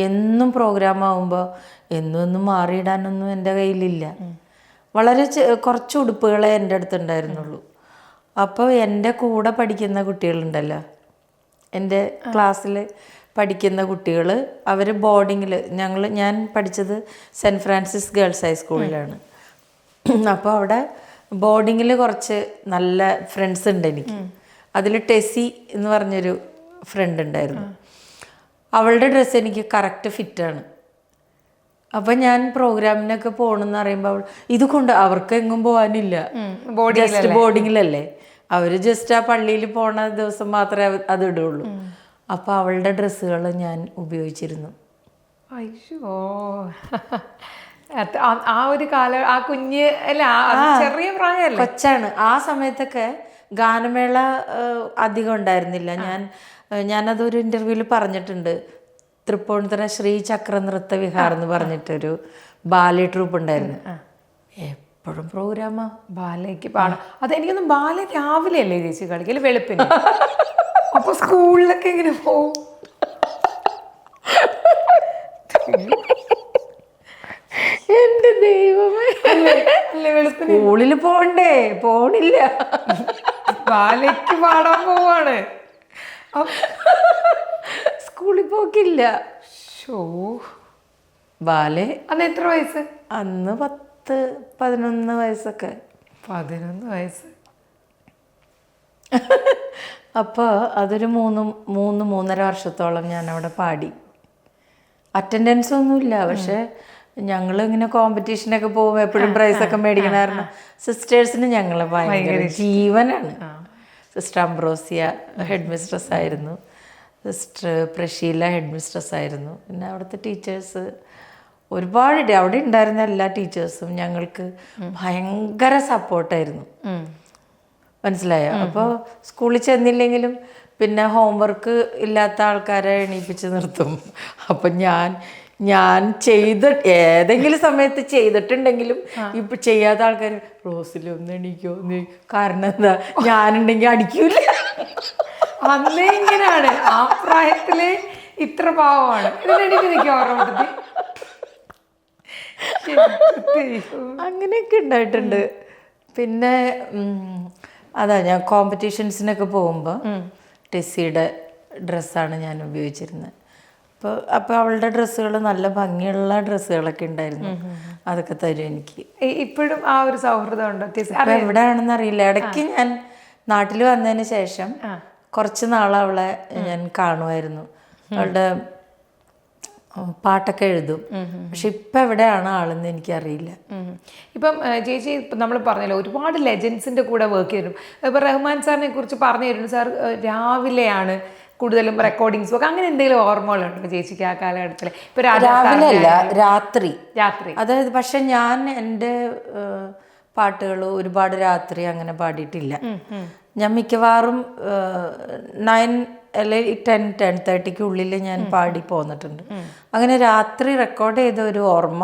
എന്നും പ്രോഗ്രാം ആകുമ്പോൾ എന്നും മാറിയിടാനൊന്നും എൻ്റെ കയ്യിലില്ല. വളരെ കുറച്ച് ഉടുപ്പുകളെ എൻ്റെ അടുത്തുണ്ടായിരുന്നുള്ളൂ. അപ്പോൾ എൻ്റെ കൂടെ പഠിക്കുന്ന കുട്ടികളുണ്ടല്ലോ, എൻ്റെ ക്ലാസ്സിൽ പഠിക്കുന്ന കുട്ടികൾ, അവർ ബോർഡിങ്ങിൽ, ഞാൻ പഠിച്ചത് സെൻറ്റ് ഫ്രാൻസിസ് ഗേൾസ് ഹൈസ്കൂളിലാണ്. അപ്പോൾ അവിടെ ബോർഡിങ്ങിൽ കുറച്ച് നല്ല ഫ്രണ്ട്സ് ഉണ്ട് എനിക്ക്. അതിൽ ടെസി എന്ന് പറഞ്ഞൊരു ഫ്രണ്ട് ഉണ്ടായിരുന്നു. അവളുടെ ഡ്രസ്സ് എനിക്ക് കറക്റ്റ് ഫിറ്റാണ്. അപ്പം ഞാൻ പ്രോഗ്രാമിനൊക്കെ പോകണമെന്ന് പറയുമ്പോൾ ഇത് കൊണ്ട് അവർക്ക് എങ്ങും പോകാനില്ല, ജസ്റ്റ് ബോർഡിങ്ങിലല്ലേ, അവർ ജസ്റ്റ് ആ പള്ളിയിൽ പോണ ദിവസം മാത്രമേ അത് ഇടുള്ളൂ. അപ്പോൾ അവളുടെ ഡ്രസ്സുകൾ ഞാൻ ഉപയോഗിച്ചിരുന്നു. അയ്യോ, ആ ഒരു ആ കുഞ്ഞ് അല്ല, ചെറിയ പ്രായമല്ലേ, കൊച്ചാണ്. ആ സമയത്തൊക്കെ ഗാനമേള അധികം ഉണ്ടായിരുന്നില്ല. ഞാനതൊരു ഇൻ്റർവ്യൂവിൽ പറഞ്ഞിട്ടുണ്ട്. തൃപ്പൂണിത്തുറ ശ്രീ ചക്ര നൃത്ത വിഹാർ എന്ന് പറഞ്ഞിട്ടൊരു ബാലെ ട്രൂപ്പ് ഉണ്ടായിരുന്നു. എപ്പോഴും പ്രോഗ്രാമാ ബാലയ്ക്ക് പാടാം. അതെനിക്കൊന്നും ബാല രാവിലെ അല്ലേ ചേച്ചി കളിക്കല്, വെളുപ്പിന്? അപ്പൊ സ്കൂളിലൊക്കെ എങ്ങനെ പോവും? എന്റെ ദൈവമേ, സ്കൂളിൽ പോണ്ടേ, പോണില്ല, ബാലയ്ക്ക് പാടാൻ പോവാണ്, സ്കൂളിൽ പോക്കില്ല. ബാലെ അന്ന് എത്ര വയസ്സ്? അന്ന് 10-11 വയസ്സൊക്കെ. 11 വയസ്സ്. അപ്പോൾ അതൊരു 3-3.5 വർഷത്തോളം ഞാൻ അവിടെ പാടി. അറ്റൻഡൻസ് ഒന്നുമില്ല, പക്ഷെ ഞങ്ങൾ ഇങ്ങനെ കോമ്പറ്റീഷനൊക്കെ പോകുമ്പോൾ എപ്പോഴും പ്രൈസൊക്കെ മേടിക്കണമായിരുന്നു. സിസ്റ്റേഴ്സിന് ഞങ്ങൾ ഭയങ്കര ജീവനാണ്. സിസ്റ്റർ അംബ്രോസിയ ഹെഡ് മിസ്ട്രസ് ആയിരുന്നു, സിസ്റ്റർ പ്രഷീല ഹെഡ് മിസ്ട്രസ് ആയിരുന്നു. പിന്നെ അവിടുത്തെ ടീച്ചേഴ്സ് ഒരുപാട്, അവിടെ ഉണ്ടായിരുന്ന എല്ലാ ടീച്ചേഴ്സും ഞങ്ങൾക്ക് ഭയങ്കര സപ്പോർട്ടായിരുന്നു. മനസ്സിലായോ? അപ്പോൾ സ്കൂളിൽ ചെന്നില്ലെങ്കിലും പിന്നെ ഹോംവർക്ക് ഇല്ലാത്ത ആൾക്കാരെ എണീപ്പിച്ച് നിർത്തും. അപ്പം ഞാൻ ഞാൻ ഏതെങ്കിലും സമയത്ത് ചെയ്തിട്ടുണ്ടെങ്കിലും ഇപ്പൊ ചെയ്യാത്ത ആൾക്കാർ റോസിലൊന്ന് എണീക്കോ കാരണം എന്താ ഞാനുണ്ടെങ്കിൽ അടിക്കൂല. അന്നേ ഇങ്ങനെയാണ്, ആ പ്രായത്തില് ഇത്ര പാവമാണ്. ഇതിനെനിക്ക് നിൽക്കുക ഓർമ്മ. അങ്ങനെയൊക്കെ ഉണ്ടായിട്ടുണ്ട്. പിന്നെ അതാ ഞാൻ കോമ്പറ്റീഷൻസിനൊക്കെ പോകുമ്പോൾ ടെസ്സിയുടെ ഡ്രസ്സാണ് ഞാൻ ഉപയോഗിച്ചിരുന്നത്. അപ്പോൾ അവളുടെ ഡ്രസ്സുകൾ നല്ല ഭംഗിയുള്ള ഡ്രസ്സുകളൊക്കെ ഉണ്ടായിരുന്നു. അതൊക്കെ തരും എനിക്ക്. ഇപ്പോഴും ആ ഒരു സൗഹൃദം ഉണ്ടോ? അപ്പം എവിടെയാണെന്ന് അറിയില്ല. ഇടയ്ക്ക് ഞാൻ നാട്ടിൽ വന്നതിന് ശേഷം കുറച്ച് നാൾ അവളെ ഞാൻ കാണുമായിരുന്നു. അവളുടെ പാട്ടൊക്കെ എഴുതും. പക്ഷെ ഇപ്പം എവിടെയാണ് ആളെന്ന് എനിക്കറിയില്ല. ഇപ്പം ചേച്ചി ഇപ്പം നമ്മൾ പറഞ്ഞല്ലോ ഒരുപാട് ലെജൻസിൻ്റെ കൂടെ വർക്ക് ചെയ്തിട്ടും. ഇപ്പം റഹ്മാൻ സാറിനെ കുറിച്ച് പറഞ്ഞു തരുന്നു. സാർ രാവിലെയാണ് കൂടുതലും റെക്കോർഡിങ്സും ഒക്കെ. അങ്ങനെ എന്തെങ്കിലും ഓർമ്മകളുണ്ടോ ചേച്ചിക്ക് ആ കാലഘട്ടത്തിൽ? ഇപ്പം രാവിലെ അല്ല, രാത്രി. രാത്രി അതായത് പക്ഷെ ഞാൻ എൻ്റെ പാട്ടുകൾ ഒരുപാട് രാത്രി അങ്ങനെ പാടിയിട്ടില്ല. ഞാൻ മിക്കവാറും 9 അല്ലെങ്കിൽ 10-10:30 ഉള്ളിൽ ഞാൻ പാടി പോന്നിട്ടുണ്ട്. അങ്ങനെ രാത്രി റെക്കോർഡ് ചെയ്ത ഒരു ഓർമ്മ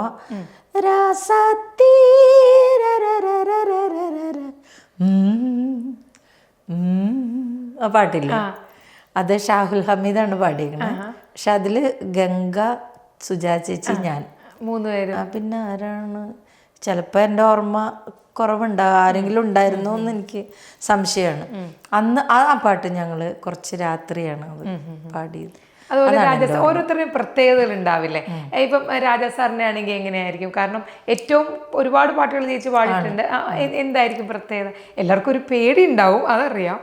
ആ പാട്ടില്ല, അത് ഷാഹുൽ ഹമീദാണ് പാടിയിരിക്കുന്നത്. പക്ഷെ അതിൽ ഗംഗ, സുജാ ചേച്ചി, ഞാൻ 3 പേര്. പിന്നെ ആരാണ്? ചിലപ്പോൾ എൻ്റെ ഓർമ്മ കുറവുണ്ടാവും, ആരെങ്കിലും ഉണ്ടായിരുന്നോ എന്ന് എനിക്ക് സംശയമാണ്. അന്ന് ആ പാട്ട് ഞങ്ങൾ കുറച്ച് രാത്രിയാണ് അത് പാടിയത്. അതുപോലെ ഓരോരുത്തരുടെയും പ്രത്യേകതകൾ ഉണ്ടാവില്ലേ? ഇപ്പം രാജാ സാറിൻ്റെ ആണെങ്കിൽ എങ്ങനെയായിരിക്കും? കാരണം ഏറ്റവും ഒരുപാട് പാട്ടുകൾ ചേച്ചി പാടിയിട്ടുണ്ട്. എന്തായിരിക്കും പ്രത്യേകത? എല്ലാവർക്കും ഒരു പേടി ഉണ്ടാവും, അതറിയാം.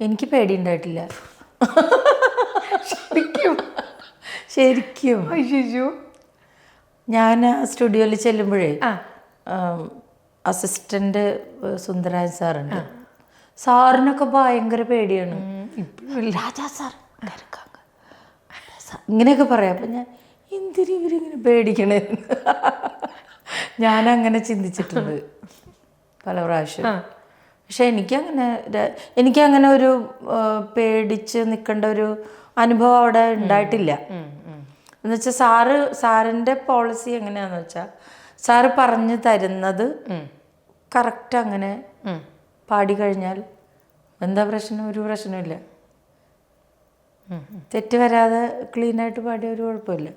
എനിക്ക് പേടി ഉണ്ടായിട്ടില്ല ശരിക്കും. അയ്യോ, ഞാൻ സ്റ്റുഡിയോയിൽ ചെല്ലുമ്പോഴേ അസിസ്റ്റന്റ് സുന്ദരാജൻ സാറുണ്ട്. സാറിനൊക്കെ ഭയങ്കര പേടിയാണ്. രാജാ സാർ ഇങ്ങനെയൊക്കെ പറയാം. അപ്പം ഞാൻ എന്തിനു ഇവരിങ്ങനെ പേടിക്കണേ ഞാനങ്ങനെ ചിന്തിച്ചിട്ടുണ്ട് പല പ്രാവശ്യം. പക്ഷെ എനിക്കങ്ങനെ ഒരു പേടിച്ച് നിൽക്കേണ്ട ഒരു അനുഭവം അവിടെ ഉണ്ടായിട്ടില്ല. എന്നുവെച്ചാൽ സാറിൻ്റെ പോളിസി എങ്ങനെയാണെന്ന് വെച്ചാൽ സാറ് പറഞ്ഞു തരുന്നത് കറക്റ്റ് അങ്ങനെ പാടിക്കഴിഞ്ഞാൽ എന്താ പ്രശ്നം? ഒരു പ്രശ്നമില്ല. തെറ്റ് വരാതെ ക്ലീനായിട്ട് പാടിയ ഒരു കുഴപ്പമില്ല.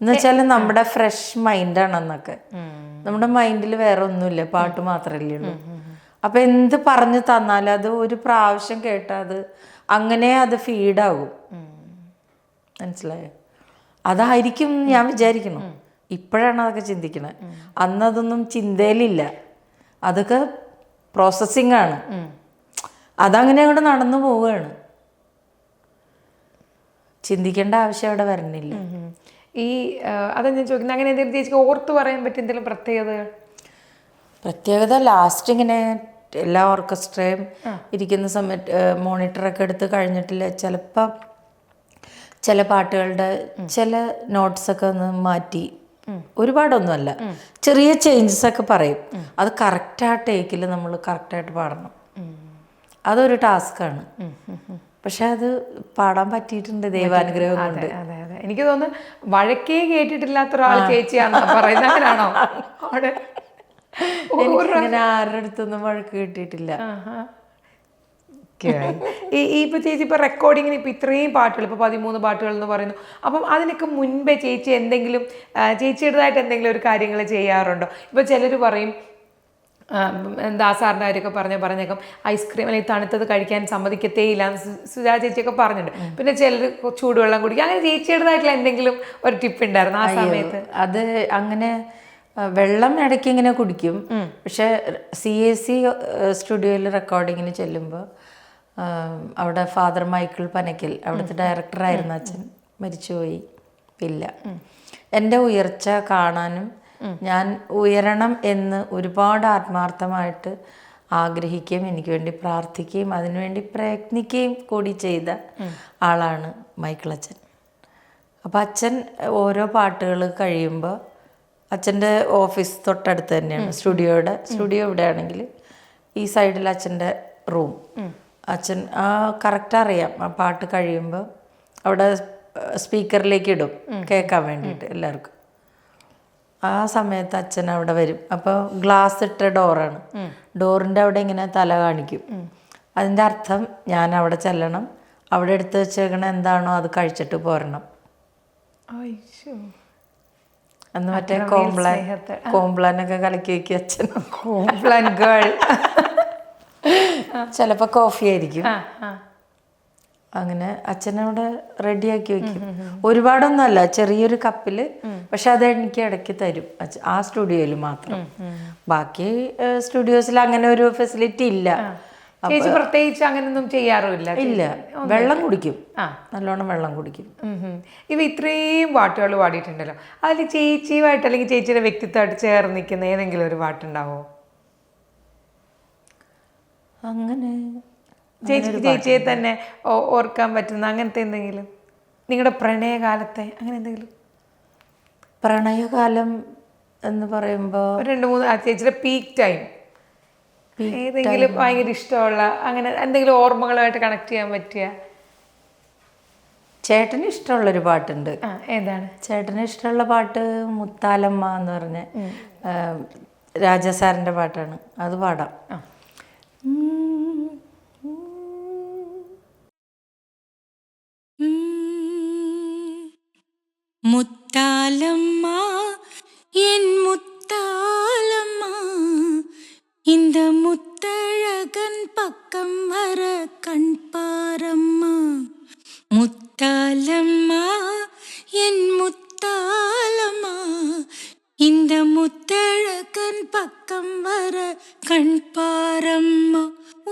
എന്നുവെച്ചാൽ നമ്മുടെ ഫ്രഷ് മൈൻഡാണെന്നൊക്കെ. നമ്മുടെ മൈൻഡിൽ വേറെ ഒന്നുമില്ല, പാട്ട് മാത്രമല്ലേ ഉള്ളൂ. അപ്പം എന്ത് പറഞ്ഞു തന്നാലും അത് ഒരു പ്രാവശ്യം കേട്ടാൽ അത് ഫീഡാകും. മനസ്സിലായോ? അതായിരിക്കും ഞാൻ വിചാരിക്കണം. ഇപ്പോഴാണ് അതൊക്കെ ചിന്തിക്കണത്. അന്നതൊന്നും ചിന്തയിലില്ല, അതൊക്കെ പ്രോസസ്സിങ് ആണ്. അതങ്ങനെ അങ്ങോട്ട് നടന്നു പോവുകയാണ്. ചിന്തിക്കേണ്ട ആവശ്യം അവിടെ വരണില്ല. അതാ ഞാൻ ചോദിക്കുന്നത്, അങ്ങനെ എന്തെങ്കിലും ചേച്ചിക്ക് ഓർത്ത് പറയാൻ പറ്റിയ എന്തെങ്കിലും പ്രത്യേകത ലാസ്റ്റ് ഇങ്ങനെ എല്ലാ ഓർക്കസ്ട്രയും ഇരിക്കുന്ന സമയത്ത് മോണിറ്ററൊക്കെ എടുത്ത് കഴിഞ്ഞിട്ടില്ല. ചിലപ്പോൾ ചില പാട്ടുകളുടെ ചില നോട്ട്സൊക്കെ ഒന്ന് മാറ്റി, ഒരുപാടൊന്നുമല്ല, ചെറിയ ചേഞ്ചസ് ഒക്കെ പറയും. അത് കറക്റ്റ് ആ ടേക്കിൽ നമ്മൾ കറക്റ്റായിട്ട് പാടണം. അതൊരു ടാസ്ക്കാണ്. പക്ഷെ അത് പാടാൻ പറ്റിയിട്ടുണ്ട് ദൈവാനുഗ്രഹം കൊണ്ട്. അതെ അതെ, എനിക്ക് തോന്നുന്നു വഴക്കേ കേട്ടിട്ടില്ലാത്ത ഒരാൾ ചേച്ചിയാണെന്ന് പറയുന്നത്. അങ്ങനെയാണോ? അങ്ങനെ ആരുടെ അടുത്തൊന്നും വഴക്ക് കിട്ടിയിട്ടില്ല. ഇപ്പൊ ചേച്ചി ഇപ്പൊ റെക്കോർഡിങ്ങിന് ഇപ്പൊ ഇത്രയും പാട്ടുകൾ, ഇപ്പൊ 13 പാട്ടുകൾ എന്ന് പറയുന്നു. അപ്പം അതിനൊക്കെ മുൻപേ ചേച്ചി എന്തെങ്കിലും ചേച്ചിയുടേതായിട്ട് എന്തെങ്കിലും ഒരു കാര്യങ്ങൾ ചെയ്യാറുണ്ടോ? ഇപ്പൊ ചിലർ പറയും, ദാസാറിൻ്റെ കാര്യമൊക്കെ പറഞ്ഞേക്കാം ഐസ്ക്രീം അല്ലെങ്കിൽ തണുത്തത് കഴിക്കാൻ സമ്മതിക്കത്തേ ഇല്ല എന്ന് സുജാ ചേച്ചിയൊക്കെ പറഞ്ഞിട്ടുണ്ട്. പിന്നെ ചിലർ ചൂടുവെള്ളം കുടിക്കും. അങ്ങനെ ചേച്ചിയുടേതായിട്ടുള്ള എന്തെങ്കിലും ഒരു ടിപ്പ് ഉണ്ടായിരുന്നു ആ സമയത്ത്? അത് അങ്ങനെ വെള്ളം ഇടയ്ക്ക് ഇങ്ങനെ കുടിക്കും. പക്ഷെ CAC സ്റ്റുഡിയോയിൽ റെക്കോർഡിങ്ങിന് ചെല്ലുമ്പോൾ അവിടെ ഫാദർ മൈക്കിൾ പനക്കൽ, അവിടുത്തെ ഡയറക്ടറായിരുന്നു അച്ഛൻ, മരിച്ചുപോയി. ഇല്ല, എൻ്റെ ഉയർച്ച കാണാനും ഞാൻ ഉയരണം എന്ന് ഒരുപാട് ആത്മാർത്ഥമായിട്ട് ആഗ്രഹിക്കുകയും എനിക്ക് വേണ്ടി പ്രാർത്ഥിക്കുകയും അതിനുവേണ്ടി പ്രയത്നിക്കുകയും കൂടി ചെയ്ത ആളാണ് മൈക്കിൾ അച്ഛൻ. അപ്പം അച്ഛൻ ഓരോ പാട്ടുകൾ കഴിയുമ്പോൾ, അച്ഛൻ്റെ ഓഫീസ് തൊട്ടടുത്ത് തന്നെയാണ് സ്റ്റുഡിയോ ഇവിടെയാണെങ്കിൽ ഈ സൈഡിൽ അച്ഛൻ്റെ റൂം. അച്ഛൻ കറക്റ്റ് അറിയാം ആ പാട്ട് കഴിയുമ്പോൾ അവിടെ സ്പീക്കറിലേക്ക് ഇടും കേൾക്കാൻ വേണ്ടിയിട്ട് എല്ലാവർക്കും. ആ സമയത്ത് അച്ഛൻ അവിടെ വരും. അപ്പോൾ ഗ്ലാസ് ഇട്ട ഡോറാണ്. ഡോറിൻ്റെ അവിടെ ഇങ്ങനെ തല കാണിക്കും. അതിൻ്റെ അർത്ഥം ഞാൻ അവിടെ ചെല്ലണം, അവിടെ എടുത്ത് വെച്ചേക്കണ എന്താണോ അത് കഴിച്ചിട്ട് പോരണം. അന്ന് മറ്റേ കോംപ്ലാനൊക്കെ കലക്കി വയ്ക്കും അച്ഛൻ. കോംപ്ലാൻ ഗേൾ. ചിലപ്പോൾ കോഫി ആയിരിക്കും. അങ്ങനെ അച്ഛനവിടെ റെഡിയാക്കി വെക്കും. ഒരുപാടൊന്നുമല്ല, ചെറിയൊരു കപ്പിൽ. പക്ഷെ അത് എനിക്ക് ഇടയ്ക്ക് തരും ആ സ്റ്റുഡിയോയിൽ മാത്രം. ബാക്കി സ്റ്റുഡിയോസിൽ അങ്ങനെ ഒരു ഫെസിലിറ്റി ഇല്ല. ചേച്ചി പ്രത്യേകിച്ച് അങ്ങനെയൊന്നും ചെയ്യാറുമില്ല? ഇല്ല, വെള്ളം കുടിക്കും, നല്ലോണം വെള്ളം കുടിക്കും. ഇവ ഇത്രയും പാട്ടുകൾ പാടിയിട്ടുണ്ടല്ലോ, അതിൽ ചേച്ചിയുമായിട്ട് അല്ലെങ്കിൽ ചേച്ചിയുടെ വ്യക്തിത്വമായിട്ട് ചേർന്ന് നിൽക്കുന്ന ഏതെങ്കിലും ഒരു പാട്ടുണ്ടാവോ? അങ്ങനെ ചേച്ചിയെ തന്നെ ഓർക്കാൻ പറ്റുന്ന അങ്ങനത്തെ എന്തെങ്കിലും, നിങ്ങളുടെ പ്രണയകാലത്തെ അങ്ങനെ എന്തെങ്കിലും? പ്രണയകാലം എന്ന് പറയുമ്പോൾ 2-3 ചേച്ചിയുടെ പീക്ക് ടൈം ഏതെങ്കിലും ഭയങ്കര ഇഷ്ടമുള്ള അങ്ങനെ എന്തെങ്കിലും ഓർമ്മകളുമായിട്ട് കണക്ട് ചെയ്യാൻ പറ്റിയ? ചേട്ടന് ഇഷ്ടമുള്ളൊരു പാട്ടുണ്ട്. ഏതാണ് ചേട്ടന് ഇഷ്ടമുള്ള പാട്ട്? മുത്താലമ്മ എന്ന് പറഞ്ഞ രാജാ സാറിൻ്റെ പാട്ടാണ്. അത് പാടാം. முத்தாலம்மா என் முத்தாலம்மா இந்த முத்தழகன் பக்கம் வர கண் பாரம்மா. முத்தாலம்மா என் முத்தாலம்மா இந்த முத்தழகன் பக்கம் வர கண் பாரம்மா.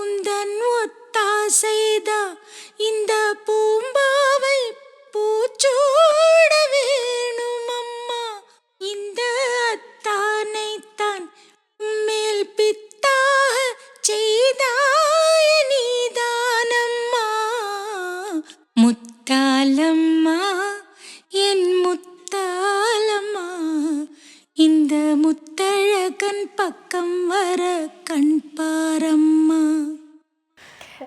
உந்தன் ஒத்தாசைதா இந்த பூம்பாவை பூச்சூட வேணுமம்மா. இந்த அத்தானைத்தான் மேல் பித்தாக செய்தாய நீதானம்மா. முத்தாலம்மா என் முத்தாலம்மா இந்த முத்தழகன் பக்கம் வர கண் பாரம்மா.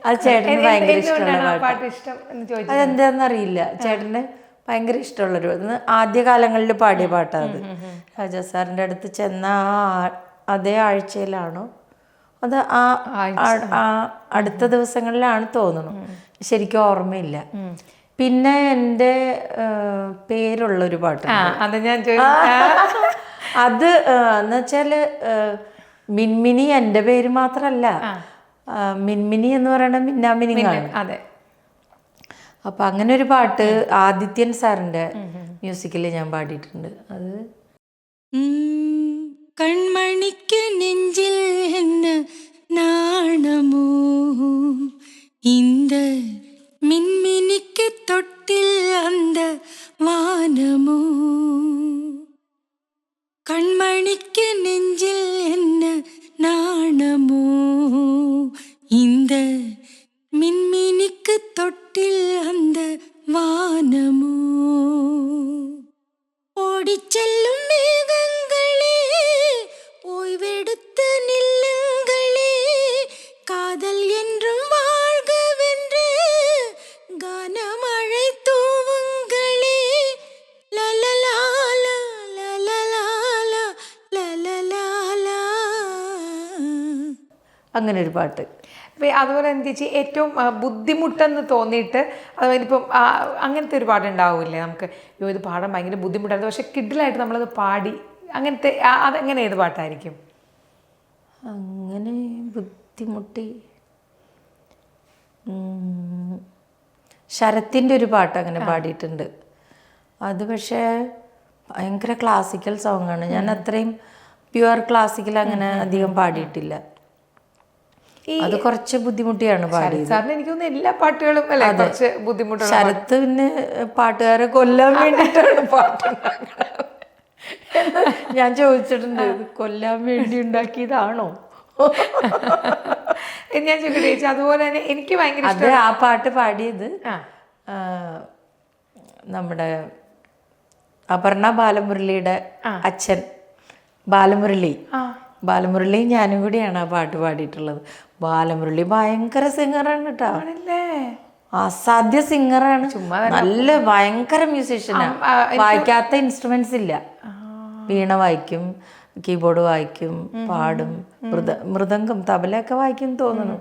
അത് ചേട്ടന് ഭയങ്കര ഇഷ്ടമുള്ള പാട്ട്. പാട്ട് ഇഷ്ടം എന്ന് ചോദിച്ചു. അതെന്താണെന്നറിയില്ല, ചേട്ടന് ഭയങ്കര ഇഷ്ടമുള്ളൊരു ആദ്യകാലങ്ങളിൽ പാടിയ പാട്ടാണ് അത്. രാജാ സാറിൻ്റെ അടുത്ത് ചെന്ന അതേ ആഴ്ചയിലാണോ അത് അടുത്ത ദിവസങ്ങളിലാണ് തോന്നുന്നു, ശരിക്കും ഓർമ്മയില്ല. പിന്നെ എൻ്റെ പേരുള്ളൊരു പാട്ട്, അത് ഞാൻ അത് എന്നുവെച്ചാൽ മിൻമിനി എൻ്റെ പേര് മാത്രമല്ല, മിൻമിനി എന്ന് പറയുന്ന മിന്നാമിനിങ്ങാണ്. അതെ. അപ്പം അങ്ങനെ ഒരു പാട്ട് ആദിത്യൻ സാറിൻ്റെ മ്യൂസിക്കിൽ ഞാൻ പാടിയിട്ടുണ്ട്. അത് കൺമണിക്ക് നെഞ്ചിൽ എന്ന നാണമോ இந்த மின்மினிக்கு தொட்டில் அந்த வானமோ. கண்மணிக்கு நெஞ்சில் என்ன நாணமோ இந்த மின்மினிக்கு தொட்டில் அந்த வானமோ. ஓடிச்செல்லும் மேகங்களே ஓய்வெடுத்து நில்லுங்களே, காதல் என்றும் வாழ்கவென்று கானமழை தூவுங்களே. லலலாலா லலலாலா லலலாலா. അങ്ങനെ ഒരു പാട്ട്. അതുപോലെ എന്താ ചേച്ചി ഏറ്റവും ബുദ്ധിമുട്ടെന്ന് തോന്നിയിട്ട്, അതായത് ഇപ്പം അങ്ങനത്തെ ഒരു പാടുണ്ടാവില്ലേ നമുക്ക്, ഇത് പാടാൻ ഭയങ്കര ബുദ്ധിമുട്ടായിരുന്നു പക്ഷെ കിഡിലായിട്ട് നമ്മളത് പാടി, അങ്ങനത്തെ അതെങ്ങനെ ഏത് പാട്ടായിരിക്കും? അങ്ങനെ ബുദ്ധിമുട്ടി ശരത്തിൻ്റെ ഒരു പാട്ട് അങ്ങനെ പാടിയിട്ടുണ്ട്. അത് പക്ഷേ ഭയങ്കര ക്ലാസിക്കൽ സോങ്ങാണ്. ഞാൻ അത്രയും പ്യുവർ ക്ലാസിക്കൽ അങ്ങനെ അധികം പാടിയിട്ടില്ല. അത് കുറച്ച് ബുദ്ധിമുട്ടിയാണ് പാടിയത്. സാറിന് എനിക്ക് തോന്നുന്നു എല്ലാ പാട്ടുകളും അല്ലേ കുറച്ച് ബുദ്ധിമുട്ടുള്ള. ശരത്ത് പിന്നെ പാട്ടുകാരെ കൊല്ലാൻ വേണ്ടിയിട്ടാണ് പാട്ട്. ഞാൻ ചോദിച്ചിട്ടുണ്ട്, കൊല്ലാൻ വേണ്ടി ഉണ്ടാക്കിയതാണോ? ഞാൻ ചോദിക്കട്ടെ ചേച്ചി, അതുപോലെ തന്നെ എനിക്ക് ഭയങ്കര അത് ആ പാട്ട് പാടിയത് നമ്മുടെ അപർണ ബാലമുരളിയുടെ അച്ഛൻ ബാലമുരളി ഞാനും കൂടിയാണ് ആ പാട്ട് പാടിയിട്ടുള്ളത്. ബാലമുരളി ഭയങ്കര സിംഗറാണ് കേട്ടോ. അസാധ്യ സിംഗറാണ്, നല്ല ഭയങ്കര മ്യൂസീഷ്യനാണ്. വായിക്കാത്ത ഇൻസ്ട്രുമെന്റ്സ് ഇല്ല. വീണ വായിക്കും, കീബോർഡ് വായിക്കും, പാടും, മൃദംഗം, തബലയൊക്കെ വായിക്കും തോന്നുന്നു.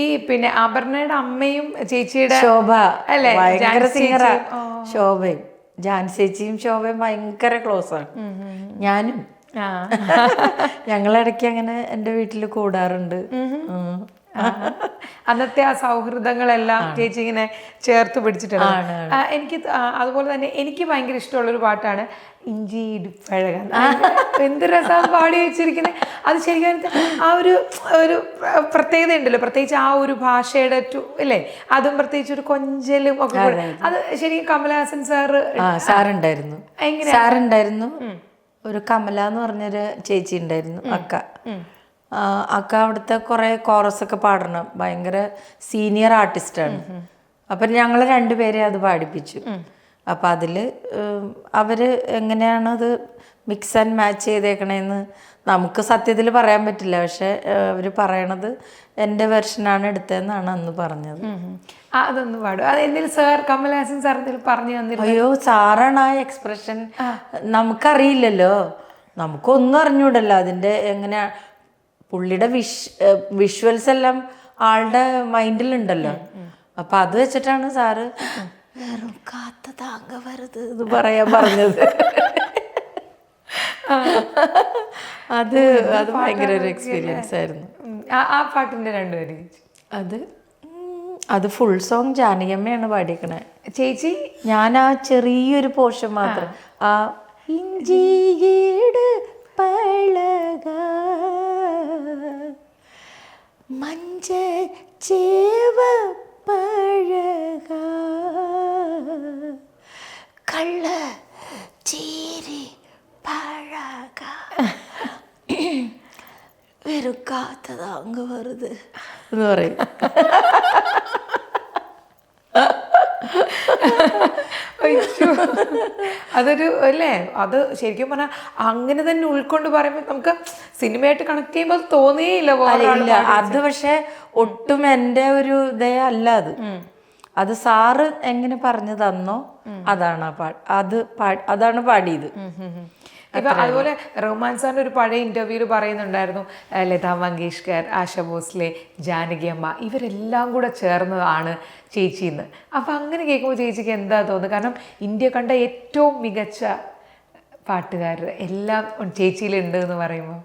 ഈ പിന്നെ അപർണയുടെ അമ്മയും ചേച്ചിയുടെ ശോഭ അല്ലേ, ഭയങ്കര സിംഗറാ. ശോഭയും ജാൻസേച്ചിയും ശോഭയും ഭയങ്കര ക്ലോസ് ആണ്. ഞാനും ഞങ്ങളിടയ്ക്ക് അങ്ങനെ എൻ്റെ വീട്ടിൽ കൂടാറുണ്ട്. അന്നത്തെ ആ സൗഹൃദങ്ങളെല്ലാം ചേച്ചി ഇങ്ങനെ ചേർത്ത് പിടിച്ചിട്ടുണ്ട്. എനിക്ക് അതുപോലെ തന്നെ എനിക്ക് ഭയങ്കര ഇഷ്ടമുള്ളൊരു പാട്ടാണ് ഇഞ്ചി ഇടിപ്പഴക. എന്ത് രസം പാടി വെച്ചിരിക്കുന്നത്. അത് ശരിക്കും ആ ഒരു പ്രത്യേകത ഉണ്ടല്ലോ, പ്രത്യേകിച്ച് ആ ഒരു ഭാഷയുടെ അല്ലേ, അതും പ്രത്യേകിച്ച് ഒരു കൊഞ്ചലും ഒക്കെ. അത് ശരിക്കും കമലഹാസൻ സാറുണ്ടായിരുന്നു. സാറുണ്ടായിരുന്നു. ഒരു കമല എന്ന് പറഞ്ഞൊരു ചേച്ചി ഉണ്ടായിരുന്നു, അക്ക അവിടുത്തെ കുറെ കോറസ് ഒക്കെ പാടണം, ഭയങ്കര സീനിയർ ആർട്ടിസ്റ്റാണ്. അപ്പം ഞങ്ങൾ രണ്ടുപേരെ അത് പാടിപ്പിച്ചു. അപ്പം അതിൽ അവർ എങ്ങനെയാണ് അത് മിക്സ് ആൻഡ് മാച്ച് ചെയ്തേക്കണേന്ന് നമുക്ക് സത്യത്തിൽ പറയാൻ പറ്റില്ല. പക്ഷെ അവർ പറയണത് എൻ്റെ വെർഷനാണ് എടുത്തതെന്നാണ് അന്ന് പറഞ്ഞത്. അതൊന്ന് പാടും. അത് എന്തെങ്കിലും സാർ കമലഹാസൻ സാർ എന്തെങ്കിലും പറഞ്ഞു തന്നില്ല? അയ്യോ, സാറാണ് ആ എക്സ്പ്രഷൻ. നമുക്കറിയില്ലല്ലോ, നമുക്കൊന്നും അറിഞ്ഞൂടല്ലോ അതിൻ്റെ എങ്ങനെയാ. പുള്ളിയുടെ വിഷ്വൽസ് എല്ലാം ആളുടെ മൈൻഡിലുണ്ടല്ലോ. അപ്പൊ അത് വെച്ചിട്ടാണ് സാറ് വെറും കാത്ത താങ്ക വരുത് ഇത് പറയാൻ പറഞ്ഞത്. അത് ഭയങ്കര ഒരു എക്സ്പീരിയൻസ് ആയിരുന്നു. ആ പാട്ടിന്റെ രണ്ടുപേരും അത് ഫുൾ സോങ് ജാനകിയമ്മയാണ് പാടിക്കണേ. ചേച്ചി ഞാൻ ആ ചെറിയൊരു പോർഷൻ മാത്രം, ആ ഇഞ്ചിയുടെ പഴക മഞ്ച ചേവ പഴക കള്ള ചീരി പഴക വെറുക്കാത്തത് അങ്ങ് വെറുതെ എന്ന് പറയും. അതൊരു അല്ലേ, അത് ശരിക്കും പറഞ്ഞാൽ അങ്ങനെ തന്നെ ഉൾക്കൊണ്ട് പറയുമ്പോൾ നമുക്ക് സിനിമയായിട്ട് കണക്ട് ചെയ്യുമ്പോൾ തോന്നിയില്ല. അത് പക്ഷെ ഒട്ടും എൻ്റെ ഒരു ഇതേ അല്ല അത്. അത് സാറ് എങ്ങനെ പറഞ്ഞു തന്നോ അതാണ് അതാണ് പാടിയത്. ഇപ്പൊ അതുപോലെ റഹ്മാൻ സാറിന്റെ ഒരു പഴയ ഇന്റർവ്യൂല് പറയുന്നുണ്ടായിരുന്നു, ലതാ മങ്കേഷ്കർ, ആശ ഭോസ്ലെ, ജാനകി അമ്മ ഇവരെല്ലാം കൂടെ ചേർന്നതാണ് ചേച്ചിന്ന്. അപ്പൊ അങ്ങനെ കേൾക്കുമ്പോൾ ചേച്ചിക്ക് എന്താ തോന്നുന്നത്? കാരണം ഇന്ത്യ കണ്ട ഏറ്റവും മികച്ച പാട്ടുകാർ എല്ലാം ചേച്ചിയിലുണ്ട് എന്ന് പറയുമ്പോൾ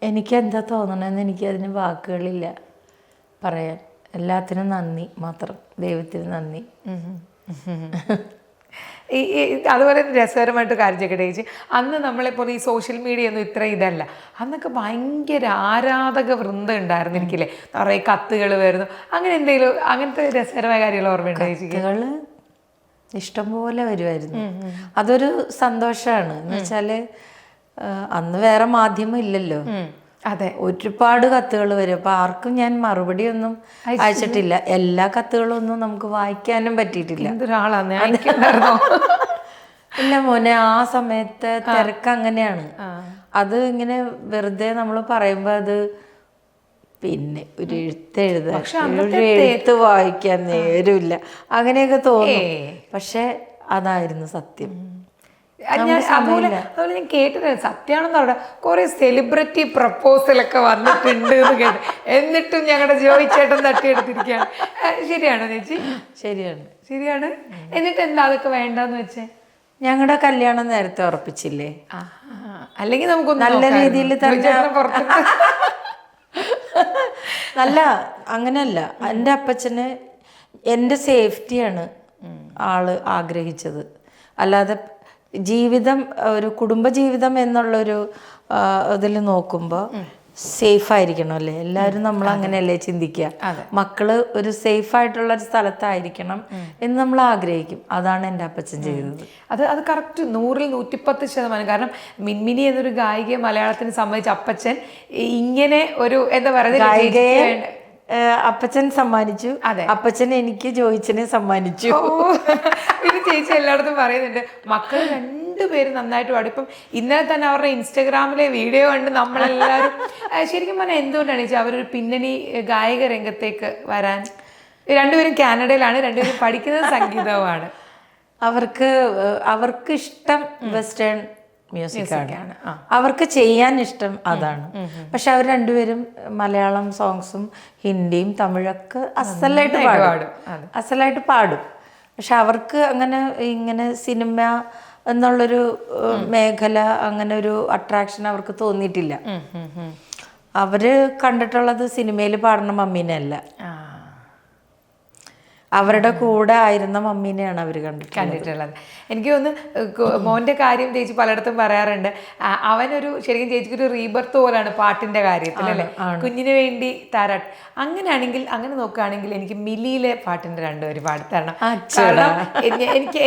എനിക്കെന്താ തോന്നണമെന്ന് എനിക്കതിന് വാക്കുകളില്ല പറയാൻ. എല്ലാത്തിനും നന്ദി മാത്രം, ദൈവത്തിന് നന്ദി. അതുപോലെ രസകരമായിട്ട് കാര്യം ചെയ്യട്ടെ ചേച്ചി, അന്ന് നമ്മളിപ്പോൾ ഈ സോഷ്യൽ മീഡിയ ഒന്നും ഇത്ര ഇതല്ല. അന്നൊക്കെ ഭയങ്കര ആരാധക വൃന്ദം ഉണ്ടായിരുന്നിരിക്കില്ലേ, നിറയെ കത്തുകൾ വരുന്നു, അങ്ങനെ എന്തെങ്കിലും അങ്ങനത്തെ രസകരമായ കാര്യങ്ങൾ ഓർമ്മയുണ്ടോ ചേച്ചിക്ക്? കത്തുകൾ ഇഷ്ടംപോലെ വരുമായിരുന്നു. അതൊരു സന്തോഷമാണ്. എന്ന് വെച്ചാല് അന്ന് വേറെ മാധ്യമം ഇല്ലല്ലോ. അതെ, ഒരുപാട് കത്തുകൾ വരും. അപ്പൊ ആർക്കും ഞാൻ മറുപടി ഒന്നും അയച്ചിട്ടില്ല. എല്ലാ കത്തുകളും ഒന്നും നമുക്ക് വായിക്കാനും പറ്റിയിട്ടില്ല. ഇല്ല മോനെ, ആ സമയത്തെ തിരക്ക് അങ്ങനെയാണ്. അത് ഇങ്ങനെ വെറുതെ നമ്മൾ പറയുമ്പോ അത് പിന്നെ ഒരു എഴുത്ത് വായിക്കാൻ നേരമില്ല, അങ്ങനെയൊക്കെ തോന്നും. പക്ഷെ അതായിരുന്നു സത്യം. അതുപോലെ ഞാൻ കേട്ടത് സത്യമാണെന്ന് അവിടെ കുറെ സെലിബ്രിറ്റി പ്രപ്പോസലൊക്കെ വന്നിട്ടുണ്ട് എന്ന് കേട്ടു. എന്നിട്ടും ഞങ്ങളുടെ ജോയി ചേട്ടൻ തട്ടിയെടുത്തിരിക്കുകയാണ്. ശരിയാണോ ചേച്ചി? ശരിയാണ്. എന്നിട്ട് എന്താ അതൊക്കെ വേണ്ടെന്ന് വെച്ചേ? ഞങ്ങളുടെ കല്യാണം നേരത്തെ ഉറപ്പിച്ചില്ലേ? അല്ലെങ്കിൽ നമുക്ക് നല്ല രീതിയിൽ തന്നെ നല്ല അങ്ങനെയല്ല. എൻ്റെ അപ്പച്ചന് എൻ്റെ സേഫ്റ്റിയാണ് ആള് ആഗ്രഹിച്ചത്. അല്ലാതെ ജീവിതം, ഒരു കുടുംബജീവിതം എന്നുള്ളൊരു ഇതിൽ നോക്കുമ്പോൾ സേഫ് ആയിരിക്കണം അല്ലേ? എല്ലാവരും നമ്മൾ അങ്ങനെയല്ലേ ചിന്തിക്കുക. മക്കള് ഒരു സേഫ് ആയിട്ടുള്ള ഒരു സ്ഥലത്തായിരിക്കണം എന്ന് നമ്മൾ ആഗ്രഹിക്കും. അതാണ് എൻ്റെ അപ്പച്ചൻ ചെയ്തത്. അത് കറക്റ്റ് 100-ൽ 110%. കാരണം മിൻമിനി എന്നൊരു ഗായികയെ മലയാളത്തിന് സംബന്ധിച്ച് അപ്പച്ചൻ ഇങ്ങനെ ഒരു എന്താ പറയുക, അപ്പച്ചൻ സമ്മാനിച്ചു. അപ്പച്ചൻ എനിക്ക് ജോയിച്ചനെ സമ്മാനിച്ചു. ഇത് ചേച്ചി എല്ലായിടത്തും പറയുന്നുണ്ട്. മക്കൾ രണ്ടുപേരും നന്നായിട്ട് പാടും. ഇപ്പം ഇന്നലെ തന്നെ അവരുടെ ഇൻസ്റ്റഗ്രാമിലെ വീഡിയോ കണ്ട് നമ്മളെല്ലാവരും ശരിക്കും പറഞ്ഞാൽ എന്തുകൊണ്ടാണ് ചേച്ചി അവരൊരു പിന്നണി ഗായക രംഗത്തേക്ക് വരാൻ രണ്ടുപേരും കാനഡയിലാണ്, രണ്ടുപേരും പഠിക്കുന്നത് സംഗീതവുമാണ്. അവർക്ക് ഇഷ്ടം വെസ്റ്റേൺ മ്യൂസിക്കാണ്, അവർക്ക് ചെയ്യാൻ ഇഷ്ടം അതാണ്. പക്ഷെ അവർ രണ്ടുപേരും മലയാളം സോങ്സും ഹിന്ദിയും തമിഴൊക്കെ അസലായിട്ട് പാടും. പക്ഷെ അവർക്ക് അങ്ങനെ ഇങ്ങനെ സിനിമ എന്നുള്ളൊരു മേഖല, അങ്ങനെ ഒരു അട്രാക്ഷൻ അവർക്ക് തോന്നിയിട്ടില്ല. അവര് കണ്ടിട്ടുള്ളത് സിനിമയിൽ പാടുന്ന മമ്മീനെ അല്ല, അവരുടെ കൂടെ ആയിരുന്ന മമ്മീനെയാണ് അവർ കണ്ടിട്ടുള്ളത്. എനിക്ക് തോന്നുന്നു മോൻ്റെ കാര്യം ചേച്ചി പലയിടത്തും പറയാറുണ്ട്. അവനൊരു ശരിക്കും ചേച്ചിക്കൊരു റീബർത്ത് പോലാണ് പാട്ടിന്റെ കാര്യത്തിൽ അല്ലേ, കുഞ്ഞിന് വേണ്ടി താരാട്ട്. അങ്ങനെയാണെങ്കിൽ, അങ്ങനെ നോക്കുകയാണെങ്കിൽ എനിക്ക് മിലിയിലെ പാട്ടിന്റെ രണ്ടുപേര് പാടിത്തരണം. കാരണം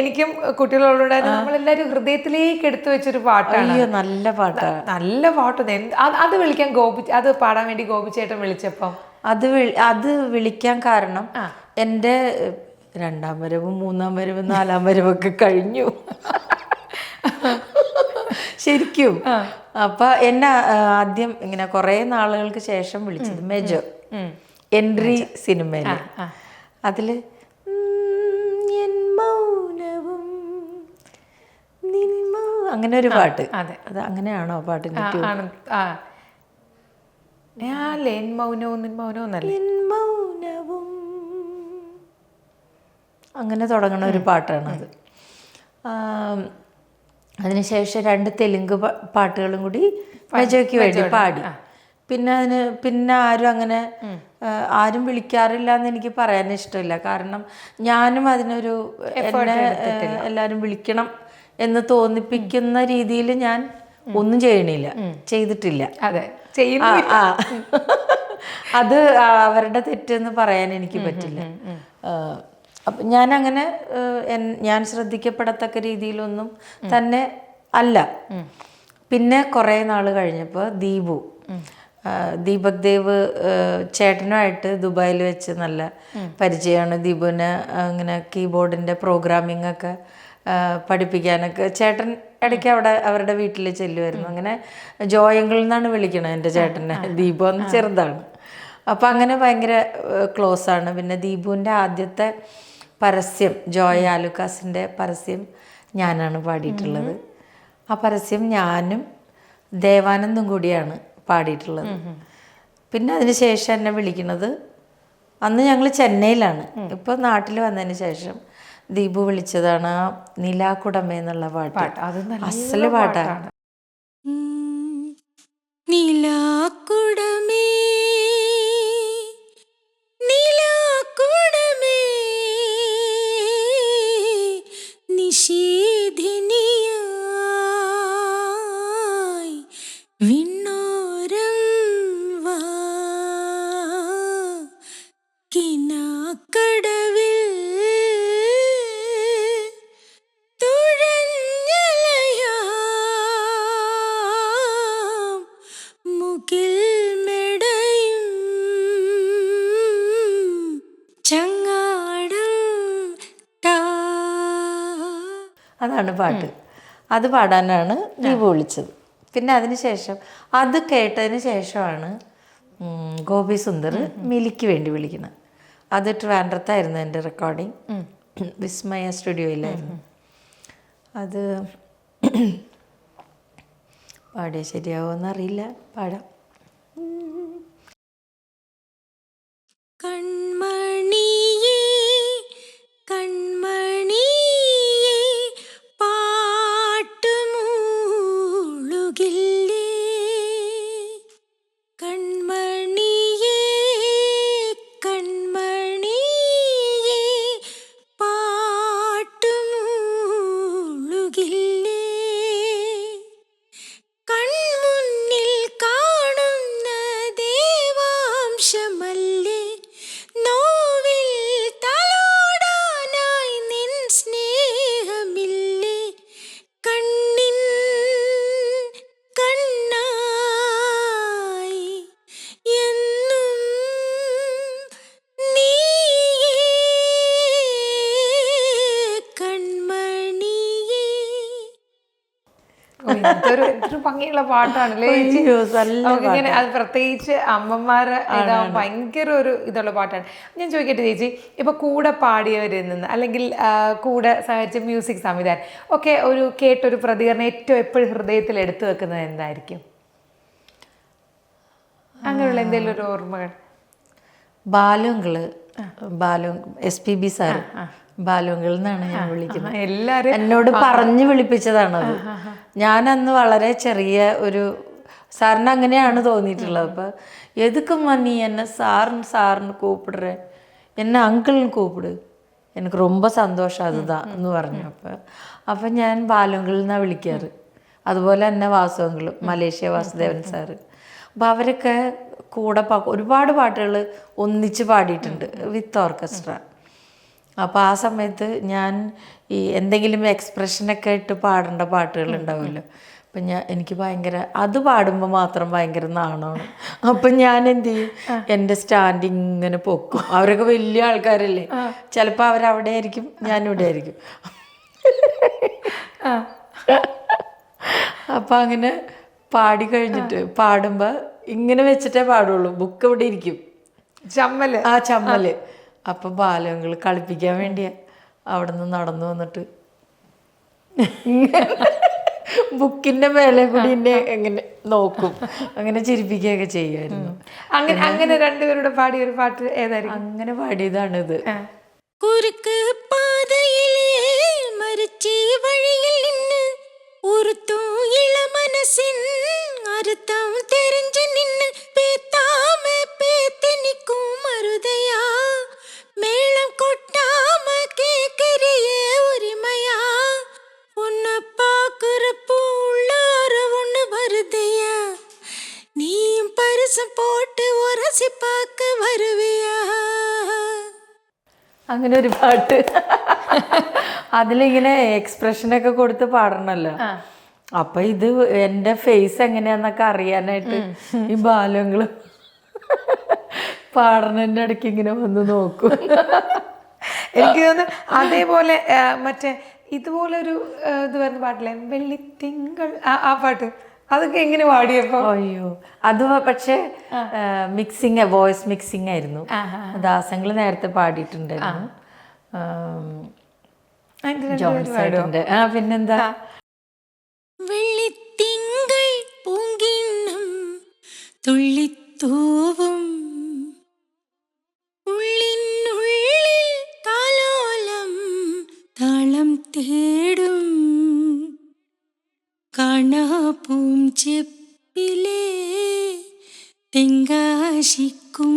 എനിക്കും കുട്ടികളുള്ള നമ്മളെല്ലാവരും ഹൃദയത്തിലേക്ക് എടുത്തു വെച്ചൊരു പാട്ടാണ്. നല്ല പാട്ടാണ്, നല്ല പാട്ട്. അത് വിളിക്കാൻ അത് പാടാൻ വേണ്ടി ഗോപിച്ചേട്ടൻ വിളിച്ചപ്പം അത് വിളിക്കാൻ കാരണം എൻ്റെ 2ാം വരവും 3ാം വരവും 4ാം വരവൊക്കെ കഴിഞ്ഞു ശരിക്കും. അപ്പൊ എന്നെ ആദ്യം ഇങ്ങനെ കുറെ നാളുകൾക്ക് ശേഷം വിളിച്ചത് മേജർ എൻട്രി സിനിമയില്. അതില് അങ്ങനെ ഒരു പാട്ട്, അത് അങ്ങനെയാണോ പാട്ടിന്റെ അങ്ങനെ തുടങ്ങുന്ന ഒരു പാട്ടാണത്. അതിനുശേഷം 2 തെലുങ്ക് പാട്ടുകളും കൂടി മെജോയ്ക്ക് വേണ്ടി പാടി. പിന്നെ ആരും വിളിക്കാറില്ല എന്ന് എനിക്ക് പറയാൻ ഇഷ്ടമില്ല. കാരണം ഞാനും അതിനൊരു എന്നെ എല്ലാവരും വിളിക്കണം എന്ന് തോന്നിപ്പിക്കുന്ന രീതിയിൽ ഞാൻ ഒന്നും ചെയ്തിട്ടില്ല. അത് അവരുടെ തെറ്റെന്ന് പറയാൻ എനിക്ക് പറ്റില്ല. അപ്പം ഞാനങ്ങനെ ഞാൻ ശ്രദ്ധിക്കപ്പെടത്തക്ക രീതിയിലൊന്നും തന്നെ അല്ല. പിന്നെ കുറേ നാൾ കഴിഞ്ഞപ്പോൾ ദീപക് ദേവ് ചേട്ടനുമായിട്ട് ദുബായിൽ വെച്ച് നല്ല പരിചയമാണ്. ദീപുവിന് അങ്ങനെ കീബോർഡിൻ്റെ പ്രോഗ്രാമിംഗ് ഒക്കെ പഠിപ്പിക്കാനൊക്കെ ചേട്ടൻ ഇടയ്ക്ക് അവരുടെ വീട്ടിൽ ചെല്ലുമായിരുന്നു. അങ്ങനെ ജോയങ്കിൾ എന്നാണ് വിളിക്കണത് എൻ്റെ ചേട്ടനെ. ദീപു അന്ന് ചെറുതാണ്. അപ്പം അങ്ങനെ ഭയങ്കര ക്ലോസ് ആണ്. പിന്നെ ദീപുവിൻ്റെ ആദ്യത്തെ പരസ്യം, ജോയ് ആലുക്കാസിൻ്റെ പരസ്യം ഞാനാണ് പാടിയിട്ടുള്ളത്. ആ പരസ്യം ഞാനും ദേവാനന്ദും കൂടിയാണ് പാടിയിട്ടുള്ളത്. പിന്നെ അതിന് ശേഷം എന്നെ വിളിക്കുന്നത്, അന്ന് ഞങ്ങൾ ചെന്നൈയിലാണ്. ഇപ്പോൾ നാട്ടിൽ വന്നതിന് ശേഷം ദീപു വിളിച്ചതാണ് ആ നിലാക്കുടമ എന്നുള്ള പാട്ട്. അസല് പാട്ടാണ്. നിലാക്കുടമേ നിലാക്കുടമേ നിശീധിനിയായി വിണ്ണോരം വാ കിനാക്കടവിൽ അതാണ് പാട്ട്. അത് പാടാനാണ് ദീപു വിളിച്ചത്. പിന്നെ അതിനുശേഷം അത് കേട്ടതിന് ശേഷമാണ് ഗോപി സുന്ദർ മിലിക്ക് വേണ്ടി വിളിക്കുന്നത്. അത് ട്രിവാൻഡ്രത്തായിരുന്നു എൻ്റെ റെക്കോർഡിങ്, വിസ്മയ സ്റ്റുഡിയോയിലായിരുന്നു. അത് പാടിയ ശരിയാവുമെന്നറിയില്ല, പാടാം. കൺമണിയേ കൺമണിയേ പാട്ടുമൂളുകില്ലേ കൺമണിയേ കൺമണിയേ പാട്ടുമൂളുകില്ലേ കൺമുന്നിൽ കാണുന്ന ദേവാംശമല്ലേ നോവിൽ തലോടാനായി എന്തൊരു ഭംഗിയുള്ള പാട്ടാണല്ലേ ചേച്ചി? അയ്യോ, നല്ല നമുക്കിങ്ങനെ അത് പ്രത്യേകിച്ച് അമ്മമാരെ ഭയങ്കര ഒരു ഇതുള്ള പാട്ടാണ്. ഞാൻ ചോദിക്കട്ടെ ചേച്ചി, ഇപ്പൊ കൂടെ പാടിയവരിൽ നിന്ന് അല്ലെങ്കിൽ കൂടെ സഹകരിച്ച മ്യൂസിക് സംവിധാനം ഒക്കെ ഒരു കേട്ടൊരു പ്രതികരണം ഏറ്റവും എപ്പോഴും ഹൃദയത്തിൽ എടുത്തു വെക്കുന്നത് എന്തായിരിക്കും? അങ്ങനെയുള്ള എന്തെങ്കിലും ഒരു ഓർമ്മകൾ? ബാലു SPB സാർ, ബാലുങ്കിൾ എന്നാണ് ഞാൻ വിളിക്കുന്നത്. എല്ലാരും എന്നോട് പറഞ്ഞു വിളിപ്പിച്ചതാണത്. ഞാൻ അന്ന് വളരെ ചെറിയ ഒരു സാറിന് അങ്ങനെയാണ് തോന്നിയിട്ടുള്ളത്. അപ്പൊ എതുക്കുമ്മ നീ എന്നെ സാറിന് കൂപ്പിടുற, എന്നെ അങ്കിളിന് കൂപ്പിട്, എനിക്ക് ரொம்ப സന്തോഷം അതുதான் എന്ന് പറഞ്ഞു. അപ്പം ഞാൻ ബാലുങ്കിൾ എന്നാണ് വിളിക്കാറ്. അതുപോലെ തന്നെ വാസുവങ്കിളും, മലേഷ്യ വാസുദേവൻ സാറ്. അപ്പോൾ അവരൊക്കെ കൂടെ ഒരുപാട് പാട്ടുകൾ ഒന്നിച്ച് പാടിയിട്ടുണ്ട് വിത്ത് ഓർക്കസ്ട്ര. അപ്പോൾ ആ സമയത്ത് ഞാൻ ഈ എന്തെങ്കിലും എക്സ്പ്രഷനൊക്കെ ഇട്ട് പാടേണ്ട പാട്ടുകൾ ഉണ്ടാവുമല്ലോ. അപ്പം എനിക്ക് ഭയങ്കര അത് പാടുമ്പോൾ മാത്രം ഭയങ്കര നാണമാണ്. അപ്പം ഞാൻ എന്ത് ചെയ്യും, എൻ്റെ സ്റ്റാൻഡിങ് ഇങ്ങനെ പൊക്കും. അവരൊക്കെ വലിയ ആൾക്കാരല്ലേ, ചിലപ്പോൾ അവരവിടെ ആയിരിക്കും, ഞാനിവിടെ ആയിരിക്കും. അപ്പം അങ്ങനെ പാടി കഴിഞ്ഞിട്ട് പാടുമ്പോൾ ഇങ്ങനെ വെച്ചിട്ടേ പാടുള്ളൂ. ബുക്ക് ഇവിടെ ഇരിക്കും, ചമ്മല്. അപ്പം ബാലങ്ങൾ കളിപ്പിക്കാൻ വേണ്ടിയാ അവിടെ നിന്ന് നടന്നു വന്നിട്ട് ബുക്കിന്റെ മേലെ കൂടി എന്നെ എങ്ങനെ നോക്കും, അങ്ങനെ ചിരിപ്പിക്കുകയൊക്കെ ചെയ്യുമായിരുന്നു. അങ്ങനെ രണ്ടുപേരുടെ പാടിയ ഒരു പാട്ട് ഏതായിരിക്കും? അങ്ങനെ പാടിയതാണിത്. കുറുക്ക് പാതയിലെ മരിച്ചി വഴിയിൽ നിന്ന് ഉറുത്തും ഇളമനസിൻ അറുത്തം തെരഞ്ഞു നിന്ന് പേത്താമ പേത്തനിക്കും മറുതയാ മേളം കൊട്ടാമ കേക്കറിയേ ഉரிமையா உன்னை பாக்குறப்போ உள்ளார ஒண்ணு வருதையா நீயும் பரிசம் போட்டு உரசி பார்க்க வருவியா. അങ്ങനെ ഒരു പാട്ട്. അതിലിങ്ങനെ എക്സ്പ്രഷനൊക്കെ കൊടുത്ത് പാടണല്ലോ. അപ്പൊ ഇത് എൻ്റെ ഫേസ് എങ്ങനെയാന്നൊക്കെ അറിയാനായിട്ട് ഈ ബാലങ്ങളും പാടണന്റെ ഇടയ്ക്ക് ഇങ്ങനെ വന്ന് നോക്കും. എനിക്ക് തോന്നുന്നു അതേപോലെ മറ്റേ ഇതുപോലെ ഒരു ഇത് വരുന്ന പാട്ടില്ലേ, വെള്ളിത്തിങ്കൾ, ആ പാട്ട് അതൊക്കെ എങ്ങനെ പാടിയപ്പോ? അയ്യോ, അത് പക്ഷെ വോയിസ് മിക്സിങ് ആയിരുന്നു. ദാസങ്ങൾ നേരത്തെ പാടിയിട്ടുണ്ടായിരുന്നു. ജോൺസേട്ടൻ്റെ പിന്നെന്താ, വെള്ളിത്തിങ്കൾ പൂങ്കിണ്ണം തുള്ളിത്തൂവും ഉള്ളിനുള്ളിൽ താലോലം താളം തേടും കാണാപ്പൂം ചെപ്പിലെ തെങ്കാശിക്കും